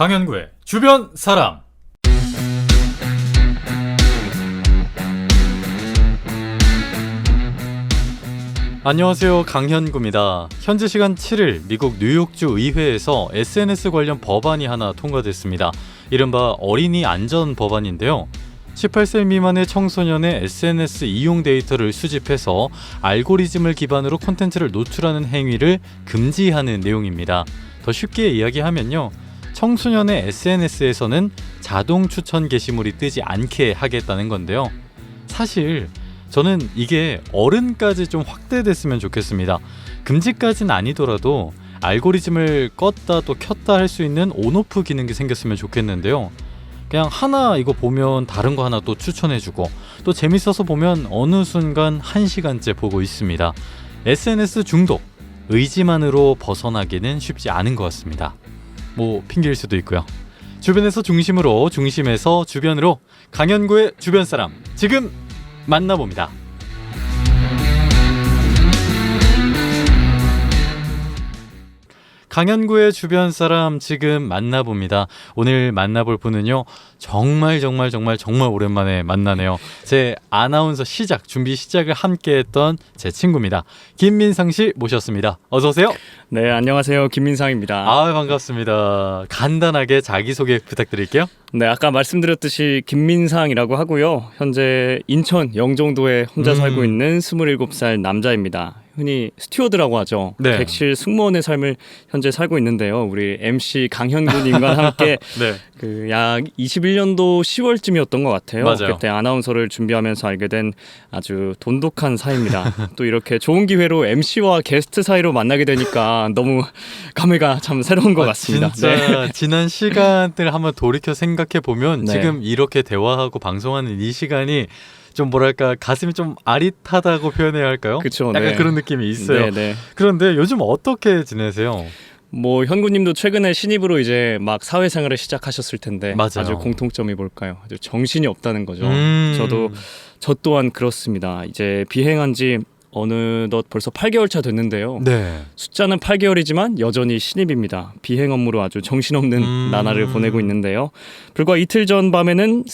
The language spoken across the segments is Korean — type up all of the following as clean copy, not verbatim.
강현구의 주변 사람. 안녕하세요, 강현구입니다. 현지 시간 7일 미국 뉴욕주 의회에서 SNS 관련 법안이 하나 통과됐습니다. 이른바 어린이 안전 법안인데요. 18세 미만의 청소년의 SNS 이용 데이터를 수집해서 알고리즘을 기반으로 콘텐츠를 노출하는 행위를 금지하는 내용입니다. 더 쉽게 이야기하면요, 청소년의 SNS에서는 자동 추천 게시물이 뜨지 않게 하겠다는 건데요. 사실 저는 이게 어른까지 좀 확대됐으면 좋겠습니다. 금지까지는 아니더라도 알고리즘을 껐다 또 켰다 할 수 있는 온오프 기능이 생겼으면 좋겠는데요. 그냥 하나 이거 보면 다른 거 하나 또 추천해주고, 또 재밌어서 보면 어느 순간 1시간째 보고 있습니다. SNS 중독, 의지만으로 벗어나기는 쉽지 않은 것 같습니다. 뭐 핑계일 수도 있고요. 주변에서 중심으로, 중심에서 주변으로, 강현구의 주변 사람 지금 만나봅니다. 강현구의 주변 사람 지금 만나봅니다. 오늘 만나볼 분은요, 정말 오랜만에 만나네요. 제 아나운서 준비 시작을 함께 했던 제 친구입니다. 김민상 씨 모셨습니다. 어서 오세요. 네, 안녕하세요. 김민상입니다. 반갑습니다. 간단하게 자기소개 부탁드릴게요. 네, 아까 말씀드렸듯이 김민상이라고 하고요. 현재 인천 영종도에 혼자 살고 있는 27살 남자입니다. 흔히 스튜어드라고 하죠. 네. 객실 승무원의 삶을 현재 살고 있는데요. 우리 MC 강현구님과 함께 네. 약 21년도 10월쯤이었던 것 같아요. 맞아요. 그때 아나운서를 준비하면서 알게 된 아주 돈독한 사이입니다. 또 이렇게 좋은 기회로 MC와 게스트 사이로 만나게 되니까 너무 감회가 참 새로운 것 같습니다. 진짜 네. 지난 시간들 한번 돌이켜 생각해 보면 네. 지금 이렇게 대화하고 방송하는 이 시간이 좀 뭐랄까 가슴이 좀 아릿하다고 표현해야 할까요? 그쵸, 약간 네. 그런 느낌이 있어요. 네, 네. 그런데 요즘 어떻게 지내세요? 뭐 현구님도 최근에 신입으로 이제 막 사회생활을 시작하셨을 텐데 맞아요. 아주 공통점이 뭘까요? 아주 정신이 없다는 거죠. 저 또한 그렇습니다. 이제 비행한 지 어느덧 벌써 8개월 차 됐는데요. 네. 숫자는 8개월이지만 여전히 신입입니다. 비행 업무로 아주 정신없는 나날을 보내고 있는데요. 불과 이틀 전 밤에는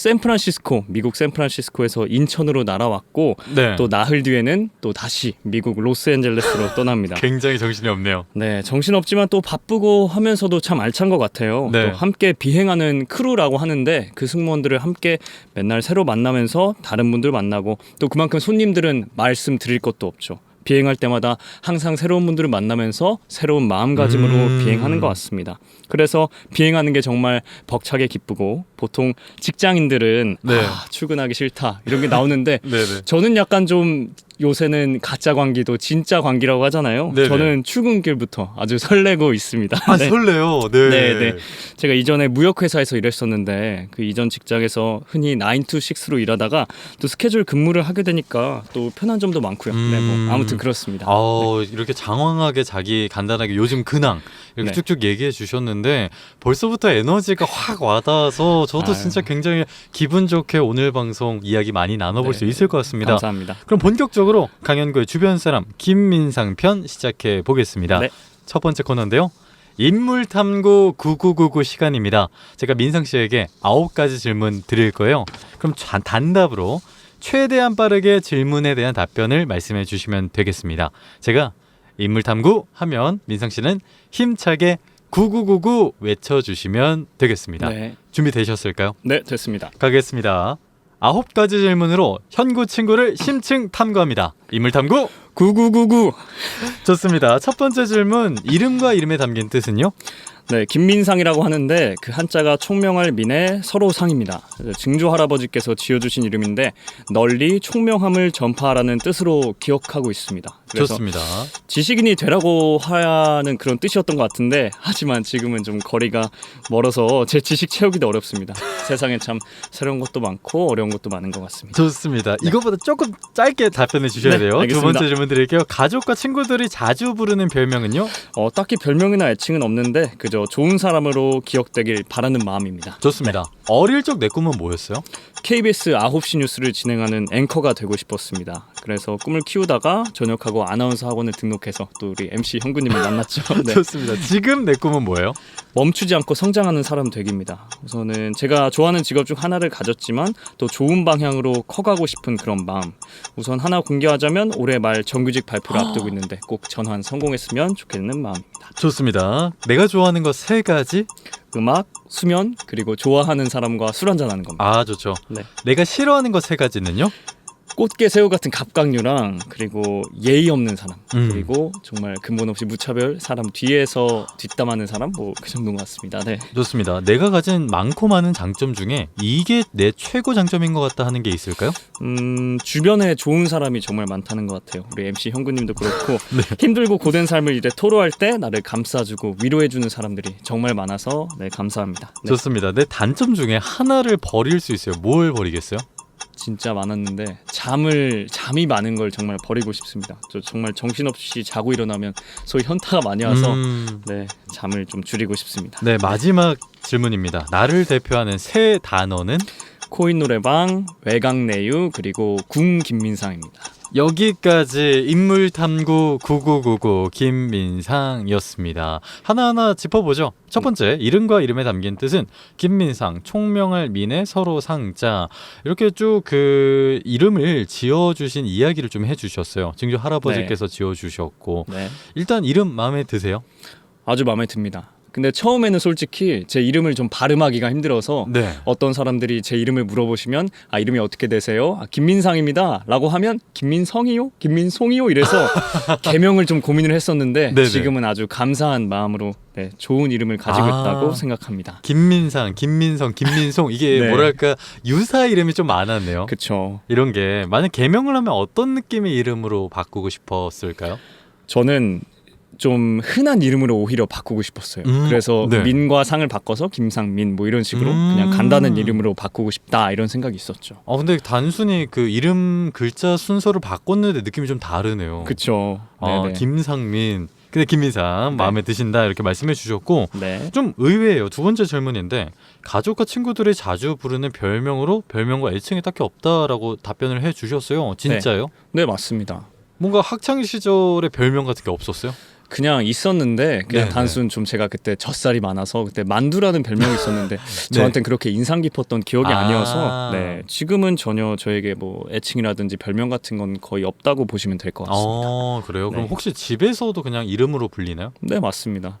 미국 샌프란시스코에서 인천으로 날아왔고, 네. 또 나흘 뒤에는 또 다시 미국 로스앤젤레스로 떠납니다. 굉장히 정신이 없네요. 네, 정신없지만 또 바쁘고 하면서도 참 알찬 것 같아요. 네. 또 함께 비행하는 크루라고 하는데 그 승무원들을 함께 맨날 새로 만나면서 다른 분들 만나고, 또 그만큼 손님들은 말씀드릴 것도 없죠. 비행할 때마다 항상 새로운 분들을 만나면서 새로운 마음가짐으로 비행하는 것 같습니다. 그래서 비행하는 게 정말 벅차게 기쁘고, 보통 직장인들은 네. 출근하기 싫다 이런 게 나오는데 네네. 저는 약간 좀 요새는 가짜 관기도 진짜 관기라고 하잖아요. 네네. 저는 출근길부터 아주 설레고 있습니다. 네. 설레요. 네. 네. 제가 이전에 무역회사에서 일했었는데 그 이전 직장에서 흔히 9 to 6로 일하다가 또 스케줄 근무를 하게 되니까 또 편한 점도 많고요. 네, 뭐 아무튼 그렇습니다. 이렇게 장황하게 자기 간단하게 요즘 근황 이렇게 네. 쭉쭉 얘기해 주셨는데 벌써부터 에너지가 확 와닿아서 저도 진짜 굉장히 기분 좋게 오늘 방송 이야기 많이 나눠볼 네. 수 있을 것 같습니다. 감사합니다. 그럼 본격적으로 강현구의 주변 사람 김민상 편 시작해 보겠습니다. 네. 첫 번째 코너인데요. 인물탐구 9999 시간입니다. 제가 민상 씨에게 9가지 질문 드릴 거예요. 그럼 단답으로 최대한 빠르게 질문에 대한 답변을 말씀해 주시면 되겠습니다. 제가 인물탐구 하면 민상 씨는 힘차게 9999 외쳐주시면 되겠습니다. 네. 준비되셨을까요? 네, 됐습니다. 가겠습니다. 9가지 질문으로 현구 친구를 심층 탐구합니다. 인물탐구 9999. 좋습니다. 첫 번째 질문, 이름과 이름에 담긴 뜻은요? 네, 김민상이라고 하는데 그 한자가 총명할 민의 서로상입니다. 증조 할아버지께서 지어주신 이름인데 널리 총명함을 전파하라는 뜻으로 기억하고 있습니다. 그래서 좋습니다. 지식인이 되라고 하는 그런 뜻이었던 것 같은데, 하지만 지금은 좀 거리가 멀어서 제 지식 채우기도 어렵습니다. 세상에 참 새로운 것도 많고 어려운 것도 많은 것 같습니다. 좋습니다. 이거보다 조금 짧게 답변해 주셔야 돼요. 알겠습니다. 두 번째 질문 드릴게요. 가족과 친구들이 자주 부르는 별명은요? 딱히 별명이나 애칭은 없는데 그저 좋은 사람으로 기억되길 바라는 마음입니다. 좋습니다. 어릴 적 내 꿈은 뭐였어요? KBS 9시 뉴스를 진행하는 앵커가 되고 싶었습니다. 그래서 꿈을 키우다가 전역하고 아나운서 학원을 등록해서 또 우리 MC 현구님을 만났죠. 네. 좋습니다. 지금 내 꿈은 뭐예요? 멈추지 않고 성장하는 사람 되기입니다. 우선은 제가 좋아하는 직업 중 하나를 가졌지만 또 좋은 방향으로 커가고 싶은 그런 마음. 우선 하나 공개하자면 올해 말 정규직 발표를 앞두고 있는데 꼭 전환 성공했으면 좋겠는 마음입니다. 좋습니다. 내가 좋아하는 거 세 가지? 음악, 수면, 그리고 좋아하는 사람과 술 한잔하는 겁니다. 아, 좋죠. 네. 내가 싫어하는 거 세 가지는요? 꽃게 새우 같은 갑각류랑 그리고 예의 없는 사람 음. 그리고 정말 근본 없이 무차별 사람 뒤에서 뒷담하는 사람 뭐 그 정도인 것 같습니다. 네. 좋습니다. 내가 가진 많고 많은 장점 중에 이게 내 최고 장점인 것 같다 하는 게 있을까요? 주변에 좋은 사람이 정말 많다는 것 같아요. 우리 MC 현구님도 그렇고 네. 힘들고 고된 삶을 이제 토로할 때 나를 감싸주고 위로해주는 사람들이 정말 많아서 네 감사합니다. 네. 좋습니다. 내 단점 중에 하나를 버릴 수 있어요. 뭘 버리겠어요? 진짜 많았는데 잠이 많은 걸 정말 버리고 싶습니다. 저 정말 정신없이 자고 일어나면 소위 현타가 많이 와서 네 잠을 좀 줄이고 싶습니다. 네, 마지막 질문입니다. 나를 대표하는 세 단어는? 코인 노래방, 외곽내유 그리고 궁 김민상입니다. 여기까지 인물탐구 9999 김민상이었습니다. 하나하나 짚어보죠. 첫 번째, 이름과 이름에 담긴 뜻은 김민상, 총명할 민의 서로 상자. 이렇게 쭉 그 이름을 지어주신 이야기를 좀 해주셨어요. 증조 할아버지께서 지어주셨고. 네, 일단 이름 마음에 드세요? 아주 마음에 듭니다. 근데 처음에는 솔직히 제 이름을 좀 발음하기가 힘들어서 네. 어떤 사람들이 제 이름을 물어보시면 아 이름이 어떻게 되세요? 아, 김민상입니다 라고 하면 김민성이요? 김민송이요? 이래서 개명을 좀 고민을 했었는데 네네. 지금은 아주 감사한 마음으로 네, 좋은 이름을 가지고 아. 있다고 생각합니다. 김민상, 김민성, 김민송 이게 네. 뭐랄까 유사 이름이 좀 많았네요. 그쵸. 이런 게 만약 개명을 하면 어떤 느낌의 이름으로 바꾸고 싶었을까요? 저는 좀 흔한 이름으로 오히려 바꾸고 싶었어요. 그래서 네. 민과 상을 바꿔서 김상민 뭐 이런 식으로 그냥 간단한 이름으로 바꾸고 싶다 이런 생각이 있었죠. 근데 단순히 그 이름 글자 순서를 바꿨는데 느낌이 좀 다르네요. 그쵸. 네네. 김상민. 근데 김민상 마음에 드신다 이렇게 말씀해 주셨고 네. 좀 의외예요. 두 번째 질문인데 가족과 친구들이 자주 부르는 별명으로 별명과 애칭이 딱히 없다라고 답변을 해 주셨어요. 진짜요? 네 맞습니다. 뭔가 학창 시절에 별명 같은 게 없었어요? 그냥 있었는데 그냥 네네. 단순 좀 제가 그때 젖살이 많아서 그때 만두라는 별명이 있었는데 저한테는 그렇게 인상 깊었던 기억이 아니어서 네 지금은 전혀 저에게 뭐 애칭이라든지 별명 같은 건 거의 없다고 보시면 될 것 같습니다. 그래요? 그럼 네. 혹시 집에서도 그냥 이름으로 불리나요? 네 맞습니다.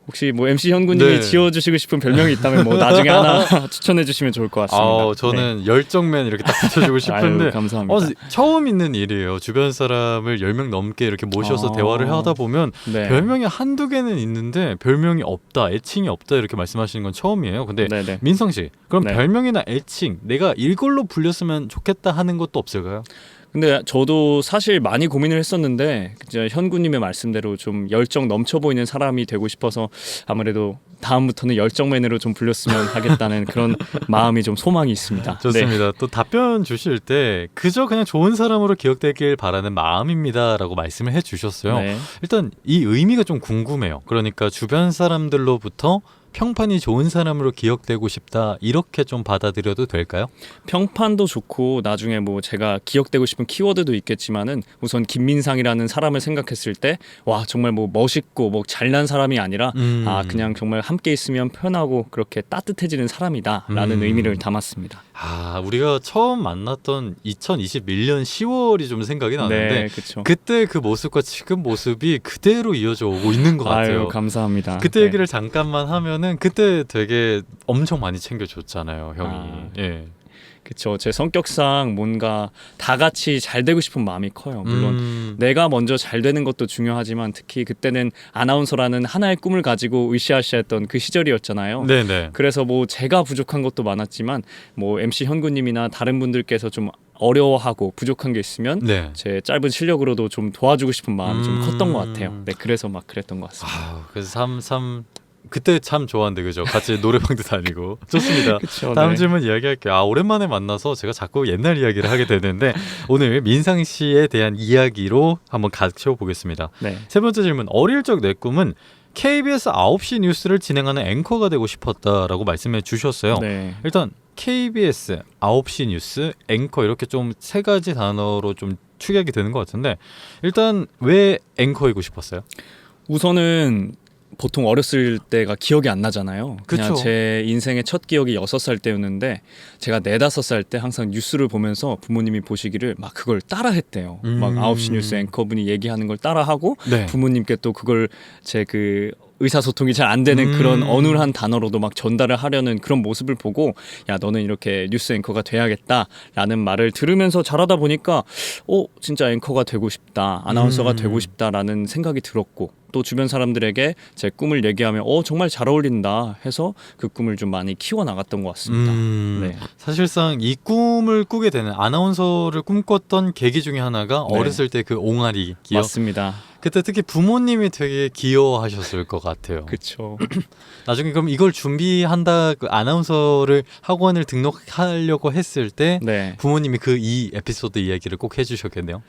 혹시 뭐 MC 현구님이 네. 지어주시고 싶은 별명이 있다면 뭐 나중에 하나 추천해주시면 좋을 것 같습니다. 저는 열정맨 이렇게 딱 붙여주고 싶은데 아유, 감사합니다. 처음 있는 일이에요. 주변 사람을 10명 넘게 이렇게 모셔서 대화를 하다 보면 네. 별명이 한두 개는 있는데 별명이 없다, 애칭이 없다 이렇게 말씀하시는 건 처음이에요. 근데 네네. 민성 씨, 그럼 네. 별명이나 애칭 내가 이걸로 불렸으면 좋겠다 하는 것도 없을까요? 근데 저도 사실 많이 고민을 했었는데 이제 현구님의 말씀대로 좀 열정 넘쳐 보이는 사람이 되고 싶어서 아무래도 다음부터는 열정맨으로 좀 불렸으면 하겠다는 그런 마음이 좀 소망이 있습니다. 좋습니다. 또 답변 주실 때 그저 그냥 좋은 사람으로 기억되길 바라는 마음입니다라고 말씀을 해주셨어요. 네. 일단 이 의미가 좀 궁금해요. 그러니까 주변 사람들로부터 평판이 좋은 사람으로 기억되고 싶다 이렇게 좀 받아들여도 될까요? 평판도 좋고 나중에 뭐 제가 기억되고 싶은 키워드도 있겠지만은 우선 김민상이라는 사람을 생각했을 때 와 정말 뭐 멋있고 뭐 잘난 사람이 아니라 그냥 정말 함께 있으면 편하고 그렇게 따뜻해지는 사람이다라는 의미를 담았습니다. 우리가 처음 만났던 2021년 10월이 좀 생각이 나는데 네, 그렇죠. 그때 그 모습과 지금 모습이 그대로 이어져 오고 있는 것 같아요. 아유, 감사합니다. 그때 네. 얘기를 잠깐만 하면은 그때 되게 엄청 많이 챙겨줬잖아요, 형이. 예. 그렇죠. 제 성격상 뭔가 다 같이 잘 되고 싶은 마음이 커요. 물론 내가 먼저 잘 되는 것도 중요하지만 특히 그때는 아나운서라는 하나의 꿈을 가지고 으쌰으쌰했던 그 시절이었잖아요. 네네. 그래서 뭐 제가 부족한 것도 많았지만 뭐 MC 현구님이나 다른 분들께서 좀 어려워하고 부족한 게 있으면 네. 제 짧은 실력으로도 좀 도와주고 싶은 마음이 좀 컸던 것 같아요. 네, 그래서 막 그랬던 것 같습니다. 그래서 참 그때 참 좋았는데 그죠? 같이 노래방도 다니고 좋습니다. 그쵸, 다음 네. 질문 이야기할게요. 오랜만에 만나서 제가 자꾸 옛날 이야기를 하게 되는데 오늘 민상 씨에 대한 이야기로 한번 가르쳐 보겠습니다. 네. 세 번째 질문. 어릴 적 내 꿈은 KBS 9시 뉴스를 진행하는 앵커가 되고 싶었다라고 말씀해 주셨어요. 네. 일단 KBS 9시 뉴스 앵커 이렇게 좀 세 가지 단어로 좀 추격이 되는 것 같은데 일단 왜 앵커이고 싶었어요? 우선은 보통 어렸을 때가 기억이 안 나잖아요. 그냥 그쵸. 제 인생의 첫 기억이 6살 때였는데 제가 4, 5살 때 항상 뉴스를 보면서 부모님이 보시기를 막 그걸 따라했대요. 막 9시 뉴스 앵커분이 얘기하는 걸 따라하고 네. 부모님께 또 그걸 제 그 의사소통이 잘 안 되는 그런 어눌한 단어로도 막 전달을 하려는 그런 모습을 보고 야 너는 이렇게 뉴스 앵커가 돼야겠다라는 말을 들으면서 자라다 보니까 진짜 앵커가 되고 싶다 아나운서가 되고 싶다라는 생각이 들었고 또 주변 사람들에게 제 꿈을 얘기하면 정말 잘 어울린다 해서 그 꿈을 좀 많이 키워나갔던 것 같습니다. 네. 사실상 이 꿈을 꾸게 되는 아나운서를 꿈꿨던 계기 중에 하나가 네. 어렸을 때 그 옹알이 기억. 맞습니다. 그때 특히 부모님이 되게 귀여워하셨을 것 같아요. 그렇죠. 나중에 그럼 이걸 준비한다, 그 아나운서를 학원을 등록하려고 했을 때 네. 부모님이 그 이 에피소드 이야기를 꼭 해주셨겠네요.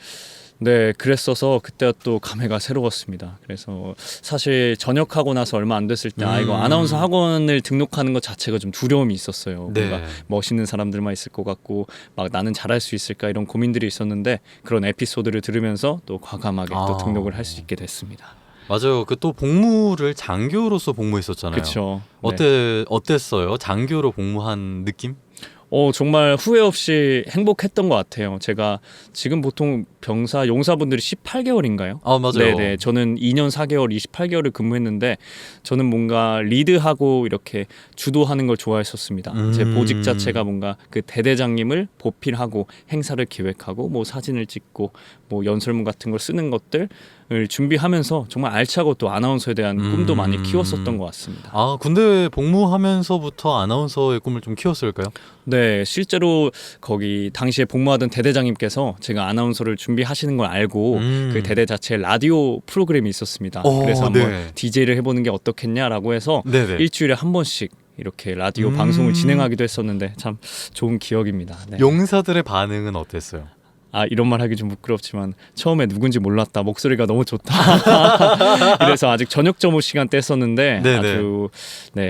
네, 그랬어서 그때가 또 감회가 새로웠습니다. 그래서 사실 전역하고 나서 얼마 안 됐을 때 이거 아나운서 학원을 등록하는 것 자체가 좀 두려움이 있었어요. 네. 뭔가 멋있는 사람들만 있을 것 같고 막 나는 잘할 수 있을까 이런 고민들이 있었는데 그런 에피소드를 들으면서 또 과감하게 또 등록을 할 수 있게 됐습니다. 맞아요. 그 또 복무를 장교로서 복무했었잖아요. 그렇죠. 어땠어요? 장교로 복무한 느낌? 정말 후회 없이 행복했던 것 같아요. 제가 지금 보통 병사 용사분들이 18개월인가요? 아, 맞아요. 네네. 저는 2년 4개월, 28개월을 근무했는데 저는 뭔가 리드하고 이렇게 주도하는 걸 좋아했었습니다. 제 보직 자체가 뭔가 그 대대장님을 보필하고 행사를 기획하고 뭐 사진을 찍고 뭐 연설문 같은 걸 쓰는 것들을 준비하면서 정말 알차고 또 아나운서에 대한 꿈도 많이 키웠었던 것 같습니다. 아, 군대 복무하면서부터 아나운서의 꿈을 좀 키웠을까요? 네, 실제로 거기 당시에 복무하던 대대장님께서 제가 아나운서를 준비하시는 걸 알고 그 대대 자체에 라디오 프로그램이 있었습니다. 그래서 한번 DJ를 해보는 게 어떻겠냐라고 해서 네네. 일주일에 한 번씩 이렇게 라디오 방송을 진행하기도 했었는데 참 좋은 기억입니다. 네. 용사들의 반응은 어땠어요? 이런 말 하기 좀 부끄럽지만 처음에 누군지 몰랐다. 목소리가 너무 좋다. 그래서 아직 저녁 점호 시간 때 했었는데 아주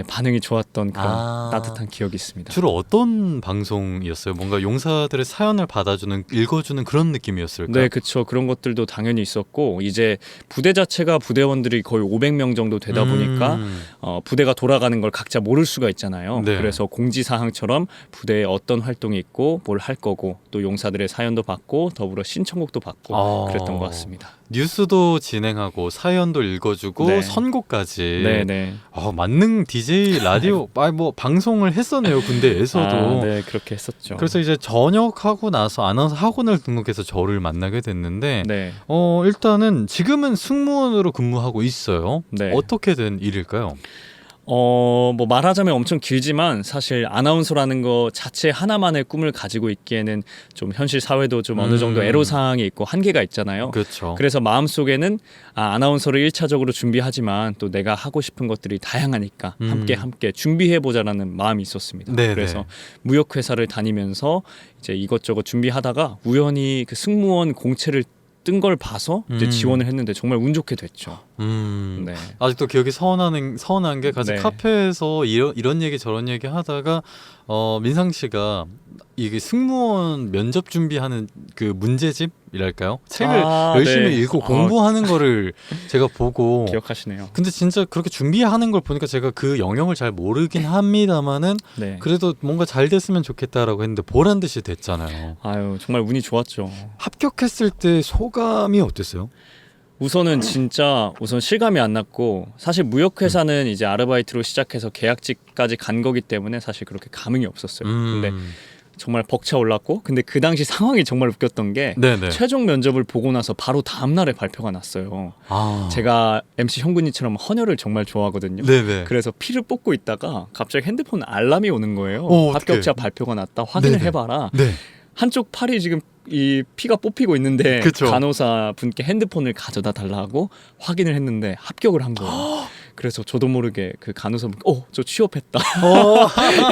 반응이 좋았던 그런 따뜻한 기억이 있습니다. 주로 어떤 방송이었어요? 뭔가 용사들의 사연을 받아주는, 읽어주는 그런 느낌이었을까요? 네, 그렇죠. 그런 것들도 당연히 있었고 이제 부대 자체가 부대원들이 거의 500명 정도 되다 보니까 부대가 돌아가는 걸 각자 모를 수가 있잖아요. 네. 그래서 공지사항처럼 부대에 어떤 활동이 있고 뭘 할 거고 또 용사들의 사연도 받고 더불어 신청곡도 받고 그랬던 것 같습니다. 뉴스도 진행하고 사연도 읽어주고 선곡까지. 네네. 만능 DJ 라디오 뭐 방송을 했었네요, 군대에서도. 네, 그렇게 했었죠. 그래서 이제 전역하고 나서 아나운서 학원을 등록해서 저를 만나게 됐는데 네. 일단은 지금은 승무원으로 근무하고 있어요. 네. 어떻게 된 일일까요? 뭐 말하자면 엄청 길지만 사실 아나운서라는 거 자체 하나만의 꿈을 가지고 있기에는 좀 현실 사회도 좀 어느 정도 애로사항이 있고 한계가 있잖아요. 그렇죠. 그래서 마음속에는 아나운서를 1차적으로 준비하지만 또 내가 하고 싶은 것들이 다양하니까 함께 준비해보자라는 마음이 있었습니다. 네네. 그래서 무역회사를 다니면서 이제 이것저것 준비하다가 우연히 그 승무원 공채를 뜬 걸 봐서 이제 지원을 했는데 정말 운 좋게 됐죠. 네. 아직도 기억이 서운한 게 같이 카페에서 이런 얘기 저런 얘기 하다가 민상 씨가 이게 승무원 면접 준비하는 그 문제집이랄까요? 책을 열심히 읽고 공부하는 거를 제가 보고 기억하시네요. 근데 진짜 그렇게 준비하는 걸 보니까 제가 그 영역을 잘 모르긴 합니다만은 그래도 뭔가 잘 됐으면 좋겠다라고 했는데 보란 듯이 됐잖아요. 정말 운이 좋았죠. 합격했을 때 소감이 어땠어요? 우선 실감이 안 났고 사실 무역회사는 이제 아르바이트로 시작해서 계약직까지 간 거기 때문에 사실 그렇게 감흥이 없었어요. 근데 정말 벅차 올랐고 근데 그 당시 상황이 정말 웃겼던 게 최종 면접을 보고 나서 바로 다음 날에 발표가 났어요. 제가 MC 형군이처럼 헌혈을 정말 좋아하거든요. 그래서 피를 뽑고 있다가 갑자기 핸드폰 알람이 오는 거예요. 합격자 발표가 났다. 확인을 해봐라. 한쪽 팔이 지금 이 피가 뽑히고 있는데 간호사 분께 핸드폰을 가져다 달라고 확인을 했는데 합격을 한 거예요. 그래서 저도 모르게 그 간호사분께 저 취업했다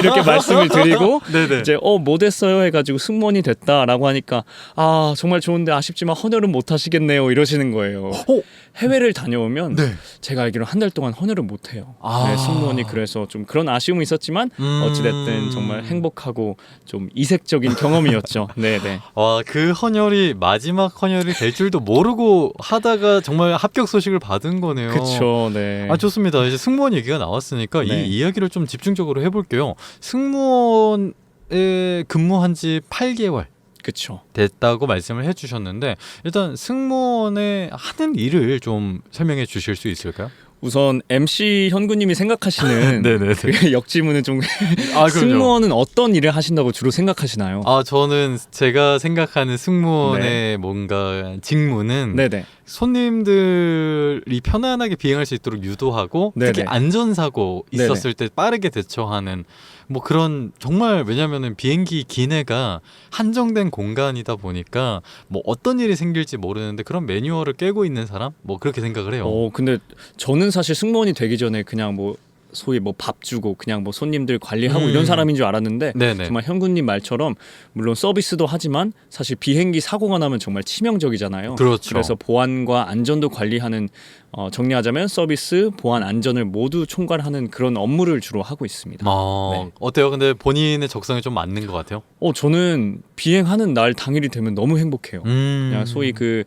이렇게 말씀을 드리고 이제 뭐 됐어요 해가지고 승무원이 됐다라고 하니까 정말 좋은데 아쉽지만 헌혈은 못 하시겠네요 이러시는 거예요. 해외를 다녀오면 네. 제가 알기로 한 달 동안 헌혈을 못 해요. 아. 네, 승무원이 그래서 좀 그런 아쉬움이 있었지만 어찌됐든 정말 행복하고 좀 이색적인 경험이었죠. 네네. 와, 그 헌혈이 마지막 헌혈이 될 줄도 모르고 하다가 정말 합격 소식을 받은 거네요. 그쵸. 네. 아, 좋습니다. 이제 승무원 얘기가 나왔으니까 네. 이 이야기를 좀 집중적으로 해볼게요. 승무원에 근무한 지 8개월 그쵸. 됐다고 말씀을 해주셨는데 일단 승무원의 하는 일을 좀 설명해 주실 수 있을까요? 우선 MC 현구님이 생각하시는 네네네. 그 역지문은 좀 아, 그럼요. 승무원은 어떤 일을 하신다고 주로 생각하시나요? 아, 저는 제가 생각하는 승무원의 뭔가 직무는 네네. 손님들이 편안하게 비행할 수 있도록 유도하고 네네. 특히 안전사고 네네. 있었을 때 빠르게 대처하는 뭐 그런 정말 왜냐면은 비행기 기내가 한정된 공간이다 보니까 뭐 어떤 일이 생길지 모르는데 그런 매뉴얼을 깨고 있는 사람? 뭐 그렇게 생각을 해요. 근데 저는 사실 승무원이 되기 전에 그냥 뭐 소위 뭐 밥 주고 그냥 뭐 손님들 관리하고 이런 사람인 줄 알았는데 네네. 정말 현구님 말처럼 물론 서비스도 하지만 사실 비행기 사고가 나면 정말 치명적이잖아요. 그렇죠. 그래서 보안과 안전도 관리하는 정리하자면 서비스, 보안, 안전을 모두 총괄하는 그런 업무를 주로 하고 있습니다. 네. 어때요? 근데 본인의 적성에 좀 맞는 것 같아요? 저는 비행하는 날 당일이 되면 너무 행복해요. 그냥 소위 그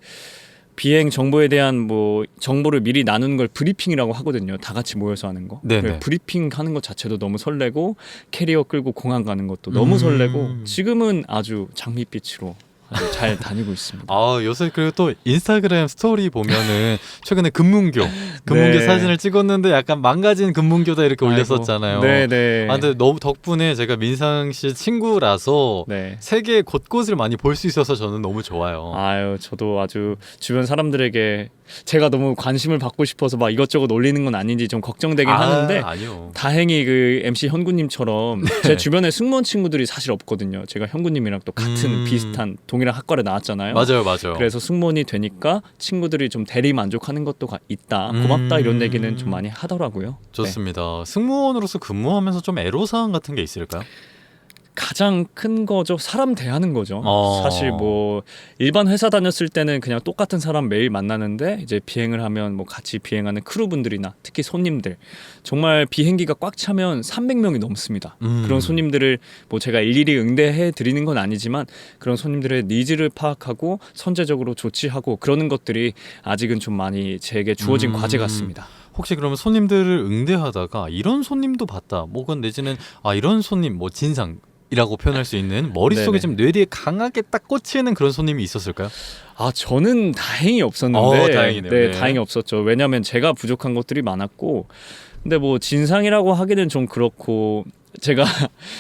비행 정보에 대한 뭐 정보를 미리 나누는 걸 브리핑이라고 하거든요. 다 같이 모여서 하는 거. 네네. 브리핑 하는 것 자체도 너무 설레고 캐리어 끌고 공항 가는 것도 너무 설레고 지금은 아주 장밋빛으로 아주 잘 다니고 있습니다. 아, 요새 그리고 또 인스타그램 스토리 보면은 최근에 금문교 네. 사진을 찍었는데 약간 망가진 금문교다 이렇게 아이고. 올렸었잖아요. 네네. 아, 근데 너무 덕분에 제가 민상 씨 친구라서 네. 세계 곳곳을 많이 볼 수 있어서 저는 너무 좋아요. 아유, 저도 아주 주변 사람들에게 제가 너무 관심을 받고 싶어서 막 이것저것 올리는 건 아닌지 좀 걱정되긴 하는데 아니요. 다행히 그 MC 현구님처럼 제 주변에 승무원 친구들이 사실 없거든요. 제가 현구님이랑 또 같은 비슷한 동일한 학과를 나왔잖아요. 맞아요, 맞아요. 그래서 승무원이 되니까 친구들이 좀 대리 만족하는 것도 있다. 고맙다 이런 얘기는 좀 많이 하더라고요. 네. 좋습니다. 승무원으로서 근무하면서 좀 애로사항 같은 게 있을까요? 가장 큰 거죠. 사람 대하는 거죠. 어. 사실 뭐 일반 회사 다녔을 때는 그냥 똑같은 사람 매일 만나는데 이제 비행을 하면 뭐 같이 비행하는 크루분들이나 특히 손님들 정말 비행기가 꽉 차면 300명이 넘습니다. 그런 손님들을 뭐 제가 일일이 응대해 드리는 건 아니지만 그런 손님들의 니즈를 파악하고 선제적으로 조치하고 그러는 것들이 아직은 좀 많이 제게 주어진 과제 같습니다. 혹시 그러면 손님들을 응대하다가 이런 손님도 봤다. 뭐 그건 내지는 이런 손님 뭐 진상 이라고 표현할 수 있는 머릿속에 네네. 좀 뇌리에 강하게 딱 꽂히는 그런 손님이 있었을까요? 저는 다행히 없었는데 다행이네요. 네, 네. 다행히 없었죠. 왜냐하면 제가 부족한 것들이 많았고 근데 뭐 진상이라고 하기는 좀 그렇고 제가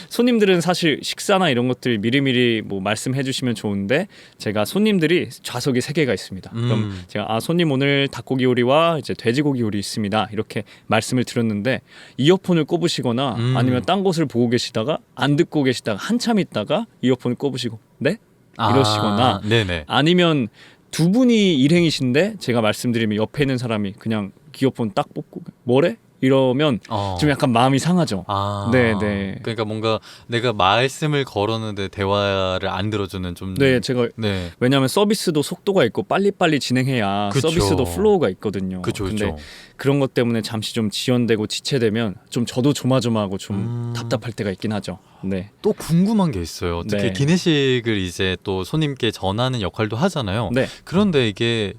손님들은 사실 식사나 이런 것들 미리미리 뭐 말씀해 주시면 좋은데 제가 손님들이 좌석이 3개가 있습니다. 그럼 제가 손님 오늘 닭고기 요리와 이제 돼지고기 요리 있습니다. 이렇게 말씀을 드렸는데 이어폰을 꼽으시거나 아니면 딴 곳을 보고 계시다가 안 듣고 계시다가 한참 있다가 이어폰을 꼽으시고 네? 이러시거나 네네. 아니면 두 분이 일행이신데 제가 말씀드리면 옆에 있는 사람이 그냥 이어폰 딱 뽑고 뭐래? 이러면 좀 약간 마음이 상하죠. 네. 그러니까 뭔가 내가 말씀을 걸었는데 대화를 안 들어주는 좀. 네, 제가 네. 왜냐하면 서비스도 속도가 있고 빨리빨리 진행해야 그쵸. 서비스도 플로우가 있거든요. 그렇죠. 근데 그런 것 때문에 잠시 좀 지연되고 지체되면 좀 저도 조마조마하고 좀 답답할 때가 있긴 하죠. 네. 또 궁금한 게 있어요. 특히 네. 기내식을 이제 또 손님께 전하는 역할도 하잖아요. 네. 그런데 이게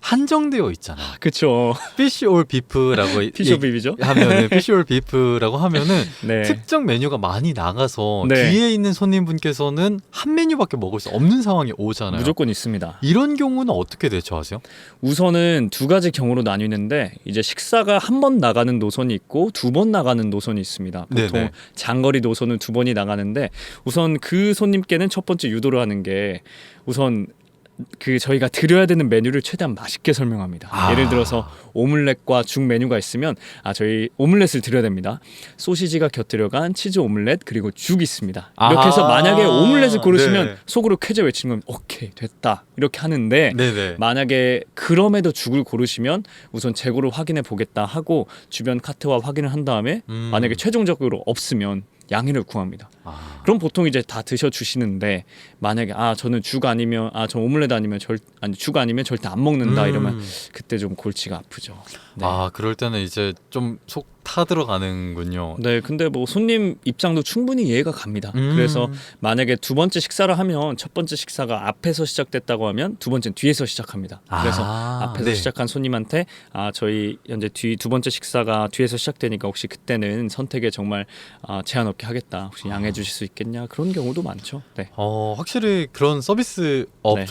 한정되어 있잖아요. 그렇죠. 피쉬 올 비프라고 피셔비비죠. 하면은 피쉬 올 비프라고 하면은 네. 특정 메뉴가 많이 나가서 네. 뒤에 있는 손님분께서는 한 메뉴밖에 먹을 수 없는 상황이 오잖아요. 무조건 있습니다. 이런 경우는 어떻게 대처하세요? 우선은 두 가지 경우로 나뉘는데 이제 식사가 한 번 나가는 노선이 있고 2번 나가는 노선이 있습니다. 보통 네네. 장거리 노선은 2번이 나가는데 우선 그 손님께는 첫 번째 유도를 하는 게 우선 그 저희가 드려야 되는 메뉴를 최대한 맛있게 설명합니다. 예를 들어서 오믈렛과 죽 메뉴가 있으면 저희 오믈렛을 드려야 됩니다. 소시지가 곁들여간 치즈 오믈렛 그리고 죽 있습니다. 이렇게 해서 만약에 오믈렛을 고르시면 네. 속으로 쾌재 외치는 건 오케이 됐다 이렇게 하는데 네네. 만약에 그럼에도 죽을 고르시면 우선 재고를 확인해 보겠다 하고 주변 카트와 확인을 한 다음에 만약에 최종적으로 없으면 양해를 구합니다. 아. 그럼 보통 이제 다 드셔주시는데 만약에 저는 죽 아니면 저 오믈렛 아니면 죽 아니면 절대 안 먹는다 이러면 그때 좀 골치가 아프죠. 네. 아, 그럴 때는 이제 좀 속 타들어가는군요. 네, 근데 뭐 손님 입장도 충분히 이해가 갑니다. 그래서 만약에 두 번째 식사를 하면 첫 번째 식사가 앞에서 시작됐다고 하면 두 번째는 뒤에서 시작합니다. 그래서 앞에서 네. 시작한 손님한테 저희 현재 두 번째 식사가 뒤에서 시작되니까 혹시 그때는 선택에 정말 제한 없게 하겠다. 혹시 양해해 주실 수 있겠냐? 그런 경우도 많죠. 네. 확실히 그런 서비스업 네.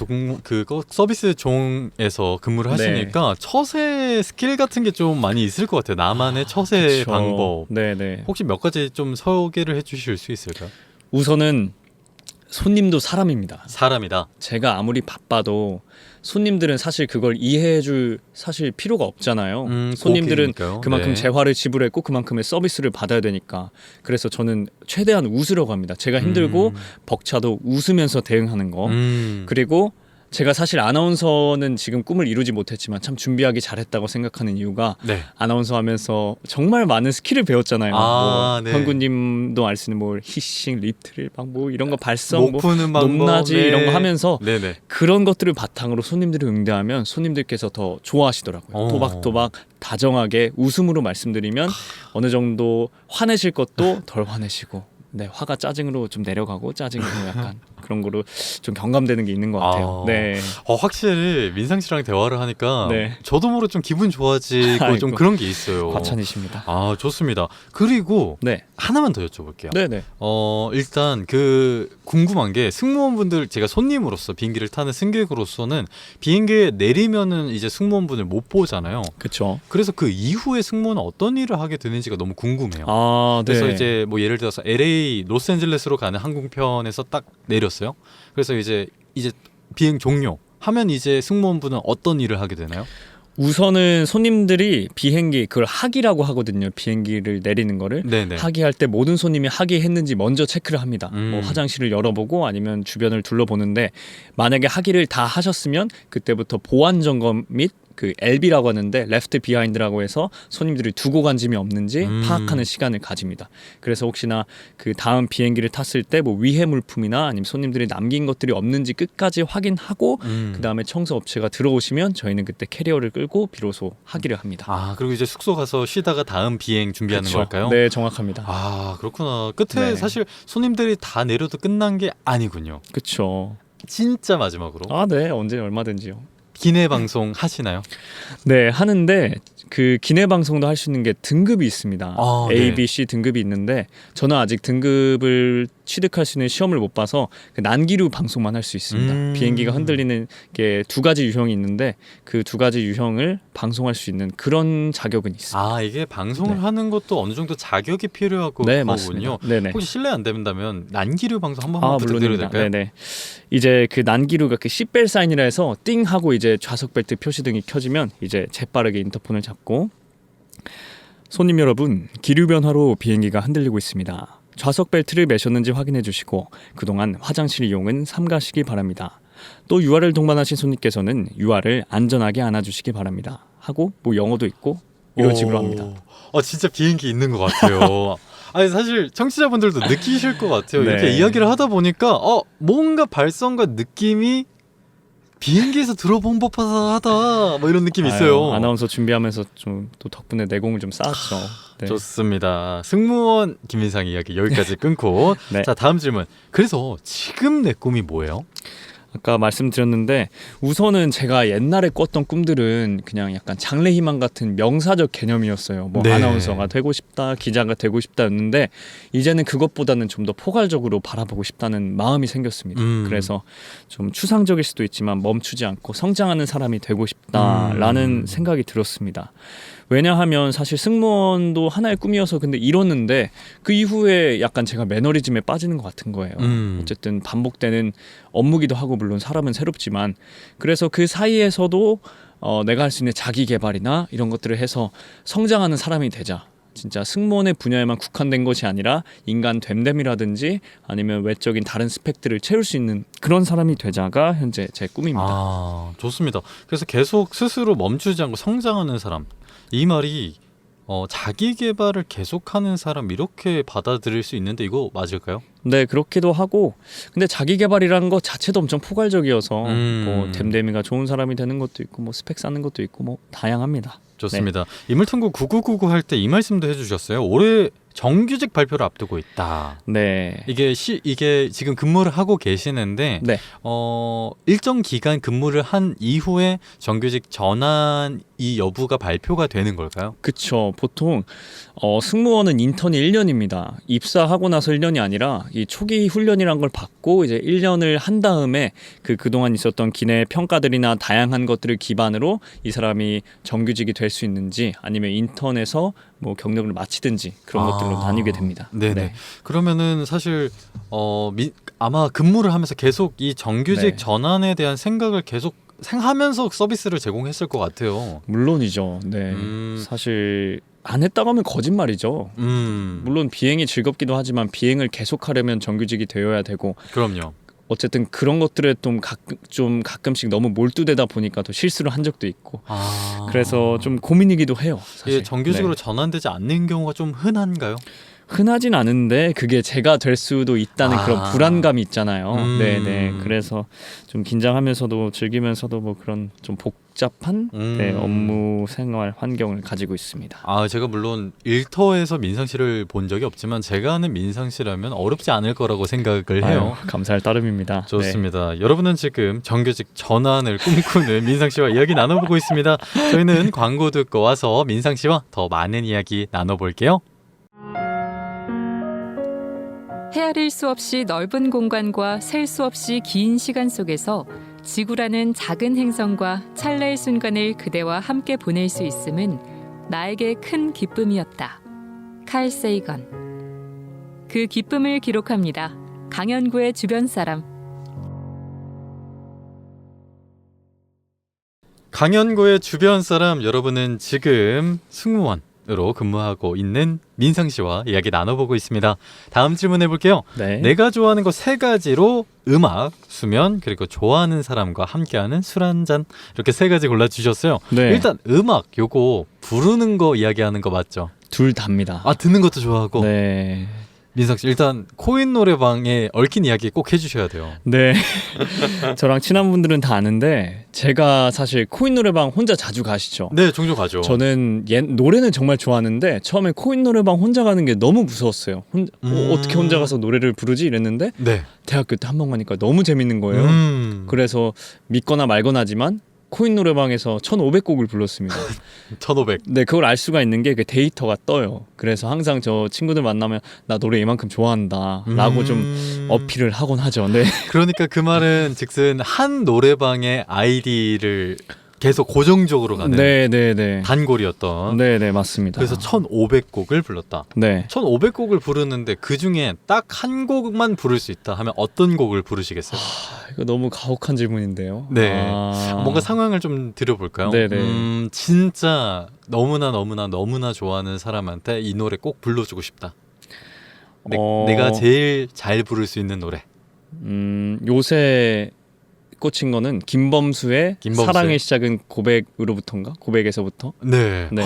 서비스 종에서 근무를 하시니까 처세 스킬 같은 게 좀 많이 있을 것 같아요. 나만의 처세 그쵸. 방법. 네네. 혹시 몇 가지 좀 소개를 해주실 수 있을까요? 우선은 손님도 사람입니다. 사람이다. 제가 아무리 바빠도 손님들은 사실 그걸 이해해줄 사실 필요가 없잖아요. 손님들은 고객이니까요. 그만큼 네. 재화를 지불했고 그만큼의 서비스를 받아야 되니까. 그래서 저는 최대한 웃으려고 합니다. 제가 힘들고 벅차도 웃으면서 대응하는 거. 그리고 제가 사실 아나운서는 지금 꿈을 이루지 못했지만 참 준비하기 잘했다고 생각하는 이유가 네. 아나운서 하면서 정말 많은 스킬을 배웠잖아요. 네. 현구님도 알 수 있는 뭐 히싱, 립트릴, 뭐 이런 거 발성, 목 푸는 방법, 높낮이 네. 이런 거 하면서 네네. 그런 것들을 바탕으로 손님들을 응대하면 손님들께서 더 좋아하시더라고요. 또박또박 다정하게 웃음으로 말씀드리면 어느 정도 화내실 것도 덜 화내시고, 네, 화가 짜증으로 좀 내려가고 짜증으로 약간 그런 거로 좀 경감되는 게 있는 것 같아요. 네. 확실히 민상 씨랑 대화를 하니까 네. 저도 모르게 좀 기분 좋아지고 아이고, 좀 그런 게 있어요. 과찬이십니다. 좋습니다. 그리고 네. 하나만 더 여쭤볼게요. 네네. 일단 궁금한 게 승무원분들, 제가 손님으로서 비행기를 타는 승객으로서는 비행기에 내리면은 이제 승무원분을 못 보잖아요. 그렇죠. 그래서 그 이후에 승무원은 어떤 일을 하게 되는지가 너무 궁금해요. 네. 그래서 이제 뭐 예를 들어서 LA 로스앤젤레스로 가는 항공편에서 딱 내렸어요. 그래서 이제 비행 종료 하면 이제 승무원분은 어떤 일을 하게 되나요? 우선은 손님들이 비행기 그걸 하기라고 하거든요. 비행기를 내리는 거를 네네. 하기할 때 모든 손님이 하기했는지 먼저 체크를 합니다. 뭐 화장실을 열어보고 아니면 주변을 둘러보는데 만약에 하기를 다 하셨으면 그때부터 보안 점검 및 그 LB라고 하는데 레프트 비하인드라고 해서 손님들이 두고 간 짐이 없는지 파악하는 시간을 가집니다. 그래서 혹시나 그 다음 비행기를 탔을 때 뭐 위해 물품이나 아니면 손님들이 남긴 것들이 없는지 끝까지 확인하고 그 다음에 청소 업체가 들어오시면 저희는 그때 캐리어를 끌고 비로소 하기를 합니다. 그리고 이제 숙소 가서 쉬다가 다음 비행 준비하는 그쵸. 걸까요? 네, 정확합니다. 그렇구나. 끝에 네. 사실 손님들이 다 내려도 끝난 게 아니군요. 그렇죠. 진짜 마지막으로 네, 언제 얼마든지요. 기내 방송 하시나요? 네, 하는데 그 기내 방송도 할 수 있는 게 등급이 있습니다. A, 네. B, C 등급이 있는데 저는 아직 등급을 취득할 수 있는 시험을 못 봐서 그 난기류 방송만 할 수 있습니다. 비행기가 흔들리는 게 두 가지 유형이 있는데 그 두 가지 유형을 방송할 수 있는 그런 자격은 있습니다. 이게 방송을 네. 하는 것도 어느 정도 자격이 필요하고 네, 그거군요. 맞습니다. 네네. 혹시 실례 안 된다면 난기류 방송 한 번만 부탁드려도 물론입니다. 될까요? 네네. 이제 그 난기류가 그 시벨 사인이라 해서 띵 하고 이제 좌석 벨트 표시등이 켜지면 이제 재빠르게 인터폰을 잡고 손님 여러분, 기류 변화로 비행기가 흔들리고 있습니다. 좌석 벨트를 매셨는지 확인해 주시고 그동안 화장실 이용은 삼가시기 바랍니다. 또 유아를 동반하신 손님께서는 유아를 안전하게 안아주시기 바랍니다. 하고 뭐 영어도 있고 이런 식으로 합니다. 진짜 비행기 있는 것 같아요. 사실 청취자분들도 느끼실 것 같아요. 네. 이렇게 이야기를 하다 보니까 뭔가 발성과 느낌이 비행기에서 들어본 법하다 뭐 이런 느낌이 있어요. 아나운서 준비하면서 좀 또 덕분에 내공을 좀 쌓았죠. 네. 좋습니다. 승무원 김민상 이야기 여기까지 끊고 네. 자, 다음 질문. 그래서 지금 내 꿈이 뭐예요? 아까 말씀드렸는데 우선은 제가 옛날에 꿨던 꿈들은 그냥 약간 장래희망 같은 명사적 개념이었어요. 뭐 네. 아나운서가 되고 싶다, 기자가 되고 싶다였는데 이제는 그것보다는 좀 더 포괄적으로 바라보고 싶다는 마음이 생겼습니다. 그래서 좀 추상적일 수도 있지만 멈추지 않고 성장하는 사람이 되고 싶다라는 생각이 들었습니다. 왜냐하면 사실 승무원도 하나의 꿈이어서 근데 이뤘는데 그 이후에 약간 제가 매너리즘에 빠지는 것 같은 거예요. 어쨌든 반복되는 업무기도 하고 물론 사람은 새롭지만 그래서 그 사이에서도 내가 할 수 있는 자기 개발이나 이런 것들을 해서 성장하는 사람이 되자. 진짜 승무원의 분야에만 국한된 것이 아니라 인간 됨됨이라든지 아니면 외적인 다른 스펙들을 채울 수 있는 그런 사람이 되자가 현재 제 꿈입니다. 좋습니다. 그래서 계속 스스로 멈추지 않고 성장하는 사람. 이 말이 자기 개발을 계속하는 사람 이렇게 받아들일 수 있는데 이거 맞을까요? 네, 그렇기도 하고 근데 자기 개발이라는 것 자체도 엄청 포괄적이어서 뭐 댐댐이가 좋은 사람이 되는 것도 있고 뭐 스펙 쌓는 것도 있고 뭐 다양합니다. 좋습니다. 인물탐구 9999 할 때 이 말씀도 해주셨어요. 올해 정규직 발표를 앞두고 있다. 네. 이게 지금 근무를 하고 계시는데 네. 일정 기간 근무를 한 이후에 정규직 전환 이 여부가 발표가 되는 걸까요? 그쵸. 보통 승무원은 인턴이 1년입니다. 입사하고 나서 1년이 아니라 이 초기 훈련이란 걸 받고 이제 1년을 한 다음에 그동안 있었던 기내 평가들이나 다양한 것들을 기반으로 이 사람이 정규직이 될 수 있는지 아니면 인턴에서 뭐 경력을 마치든지 그런 것들로 나뉘게 됩니다. 네네. 네. 그러면은 사실 아마 근무를 하면서 계속 이 정규직 네. 전환에 대한 생각을 계속 하면서 서비스를 제공했을 것 같아요. 물론이죠. 네. 사실 안 했다고 하면 거짓말이죠. 물론 비행이 즐겁기도 하지만 비행을 계속하려면 정규직이 되어야 되고 그럼요. 어쨌든 그런 것들에 좀 가끔씩 너무 몰두되다 보니까 또 실수를 한 적도 있고 그래서 좀 고민이기도 해요. 사실. 이게 정규직으로 네. 전환되지 않는 경우가 좀 흔한가요? 흔하진 않은데 그게 제가 될 수도 있다는 그런 불안감이 있잖아요. 네네. 그래서 좀 긴장하면서도 즐기면서도 뭐 그런 좀 복잡한 네, 업무 생활 환경을 가지고 있습니다. 제가 물론 일터에서 민상 씨를 본 적이 없지만 제가 아는 민상 씨라면 어렵지 않을 거라고 생각을 해요. 아유, 감사할 따름입니다. 좋습니다. 네. 여러분은 지금 정규직 전환을 꿈꾸는 민상 씨와 이야기 나눠보고 있습니다. 저희는 광고 듣고 와서 민상 씨와 더 많은 이야기 나눠볼게요. 헤아릴 수 없이 넓은 공간과 셀 수 없이 긴 시간 속에서 지구라는 작은 행성과 찰나의 순간을 그대와 함께 보낼 수 있음은 나에게 큰 기쁨이었다. 칼 세이건. 그 기쁨을 기록합니다. 강연구의 주변 사람. 강연구의 주변 사람, 여러분은 지금 승무원으로 근무하고 있는 민상 씨와 이야기 나눠보고 있습니다. 다음 질문 해볼게요. 네. 내가 좋아하는 거 3가지로 음악, 수면, 그리고 좋아하는 사람과 함께하는 술 한잔, 이렇게 3가지 골라주셨어요. 네. 일단 음악, 요거 부르는 거 이야기하는 거 맞죠? 둘 다입니다. 듣는 것도 좋아하고. 네. 민상 씨, 일단 코인 노래방에 얽힌 이야기 꼭 해주셔야 돼요. 네. 저랑 친한 분들은 다 아는데 제가 사실 코인 노래방 혼자 자주 가시죠. 네, 종종 가죠. 저는 노래는 정말 좋아하는데 처음에 코인 노래방 혼자 가는 게 너무 무서웠어요. 어떻게 혼자 가서 노래를 부르지 이랬는데 네. 대학교 때 한 번 가니까 너무 재밌는 거예요. 그래서 믿거나 말거나지만 코인 노래방에서 1,500곡을 불렀습니다. 1,500. 네, 그걸 알 수가 있는 게 그 데이터가 떠요. 그래서 항상 저 친구들 만나면 나 노래 이만큼 좋아한다 라고 좀 어필을 하곤 하죠. 네. 그러니까 그 말은 즉슨 한 노래방의 아이디를 계속 고정적으로 가는 네네네. 단골이었던. 네네, 맞습니다. 그래서 1,500곡을 불렀다. 네. 1,500곡을 부르는데 그 중에 딱 한 곡만 부를 수 있다 하면 어떤 곡을 부르시겠어요? 이거 너무 가혹한 질문인데요. 네. 뭔가 상황을 좀 드려볼까요? 네네. 진짜 너무나 좋아하는 사람한테 이 노래 꼭 불러주고 싶다. 내가 제일 잘 부를 수 있는 노래. 요새 꽂힌 거는 김범수의 사랑의 시작은 고백으로부터인가? 고백에서부터? 네. 네.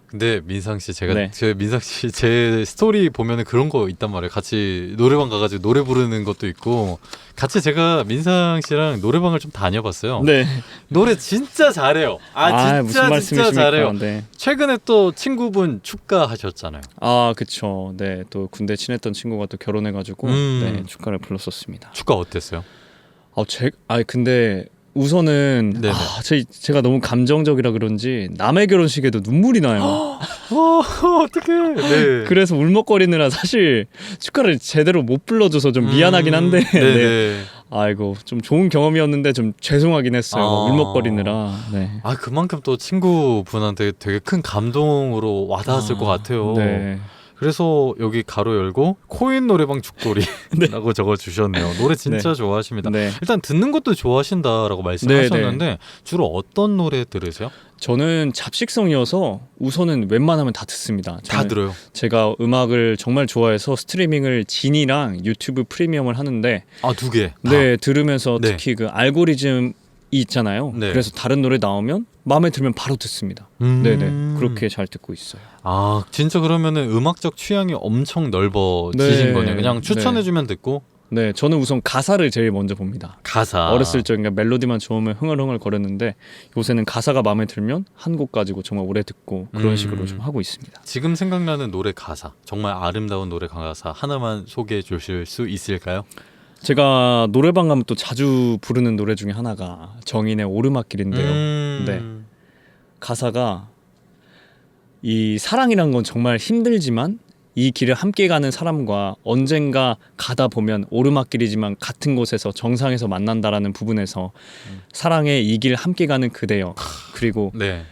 근데 민상 씨, 제가 네. 민상 씨 제 스토리 보면은 그런 거 있단 말이에요. 같이 노래방 가가지고 노래 부르는 것도 있고, 같이 제가 민상 씨랑 노래방을 좀 다녀봤어요. 네. 노래 진짜 잘해요. 무슨 말씀이십니까? 잘해요. 네. 최근에 또 친구분 축가하셨잖아요. 그쵸. 네, 또 군대 친했던 친구가 또 결혼해가지고 네, 축가를 불렀었습니다. 축가 어땠어요? 근데 우선은 제가 너무 감정적이라 그런지 남의 결혼식에도 눈물이 나요. 어떡해. 네. 그래서 울먹거리느라 사실 축가를 제대로 못 불러줘서 좀 미안하긴 한데 네. 아이고, 좀 좋은 경험이었는데 좀 죄송하긴 했어요. 울먹거리느라. 네. 그만큼 또 친구분한테 되게 큰 감동으로 와닿았을 것 같아요. 네. 그래서 여기 가로 열고 코인 노래방 죽돌이라고 적어주셨네요. 노래 진짜 네. 좋아하십니다. 네. 일단 듣는 것도 좋아하신다라고 말씀하셨는데 주로 어떤 노래 들으세요? 저는 잡식성이어서 우선은 웬만하면 다 듣습니다. 다 들어요. 제가 음악을 정말 좋아해서 스트리밍을 진이랑 유튜브 프리미엄을 하는데 2개. 네, 들으면서 특히 그 알고리즘이 있잖아요. 네. 그래서 다른 노래 나오면 마음에 들면 바로 듣습니다. 네네 그렇게 잘 듣고 있어요. 아 진짜 그러면은 음악적 취향이 엄청 넓어지신 네. 거네요. 그냥 추천해주면 듣고 네, 저는 우선 가사를 제일 먼저 봅니다. 가사. 어렸을 적 그러니까 멜로디만 좋으면 흥얼흥얼 거렸는데 요새는 가사가 마음에 들면 한 곡 가지고 정말 오래 듣고 그런 식으로 좀 하고 있습니다. 지금 생각나는 노래 가사, 정말 아름다운 노래 가사 하나만 소개해 주실 수 있을까요? 제가 노래방 가면 또 자주 부르는 노래 중에 하나가 정인의 오르막길인데요. 네. 가사가 이 사랑이란 건 정말 힘들지만 이 길을 함께 가는 사람과 언젠가 가다 보면 오르막길이지만 같은 곳에서 정상에서 만난다라는 부분에서 사랑의 이 길 함께 가는 그대여 그리고 네.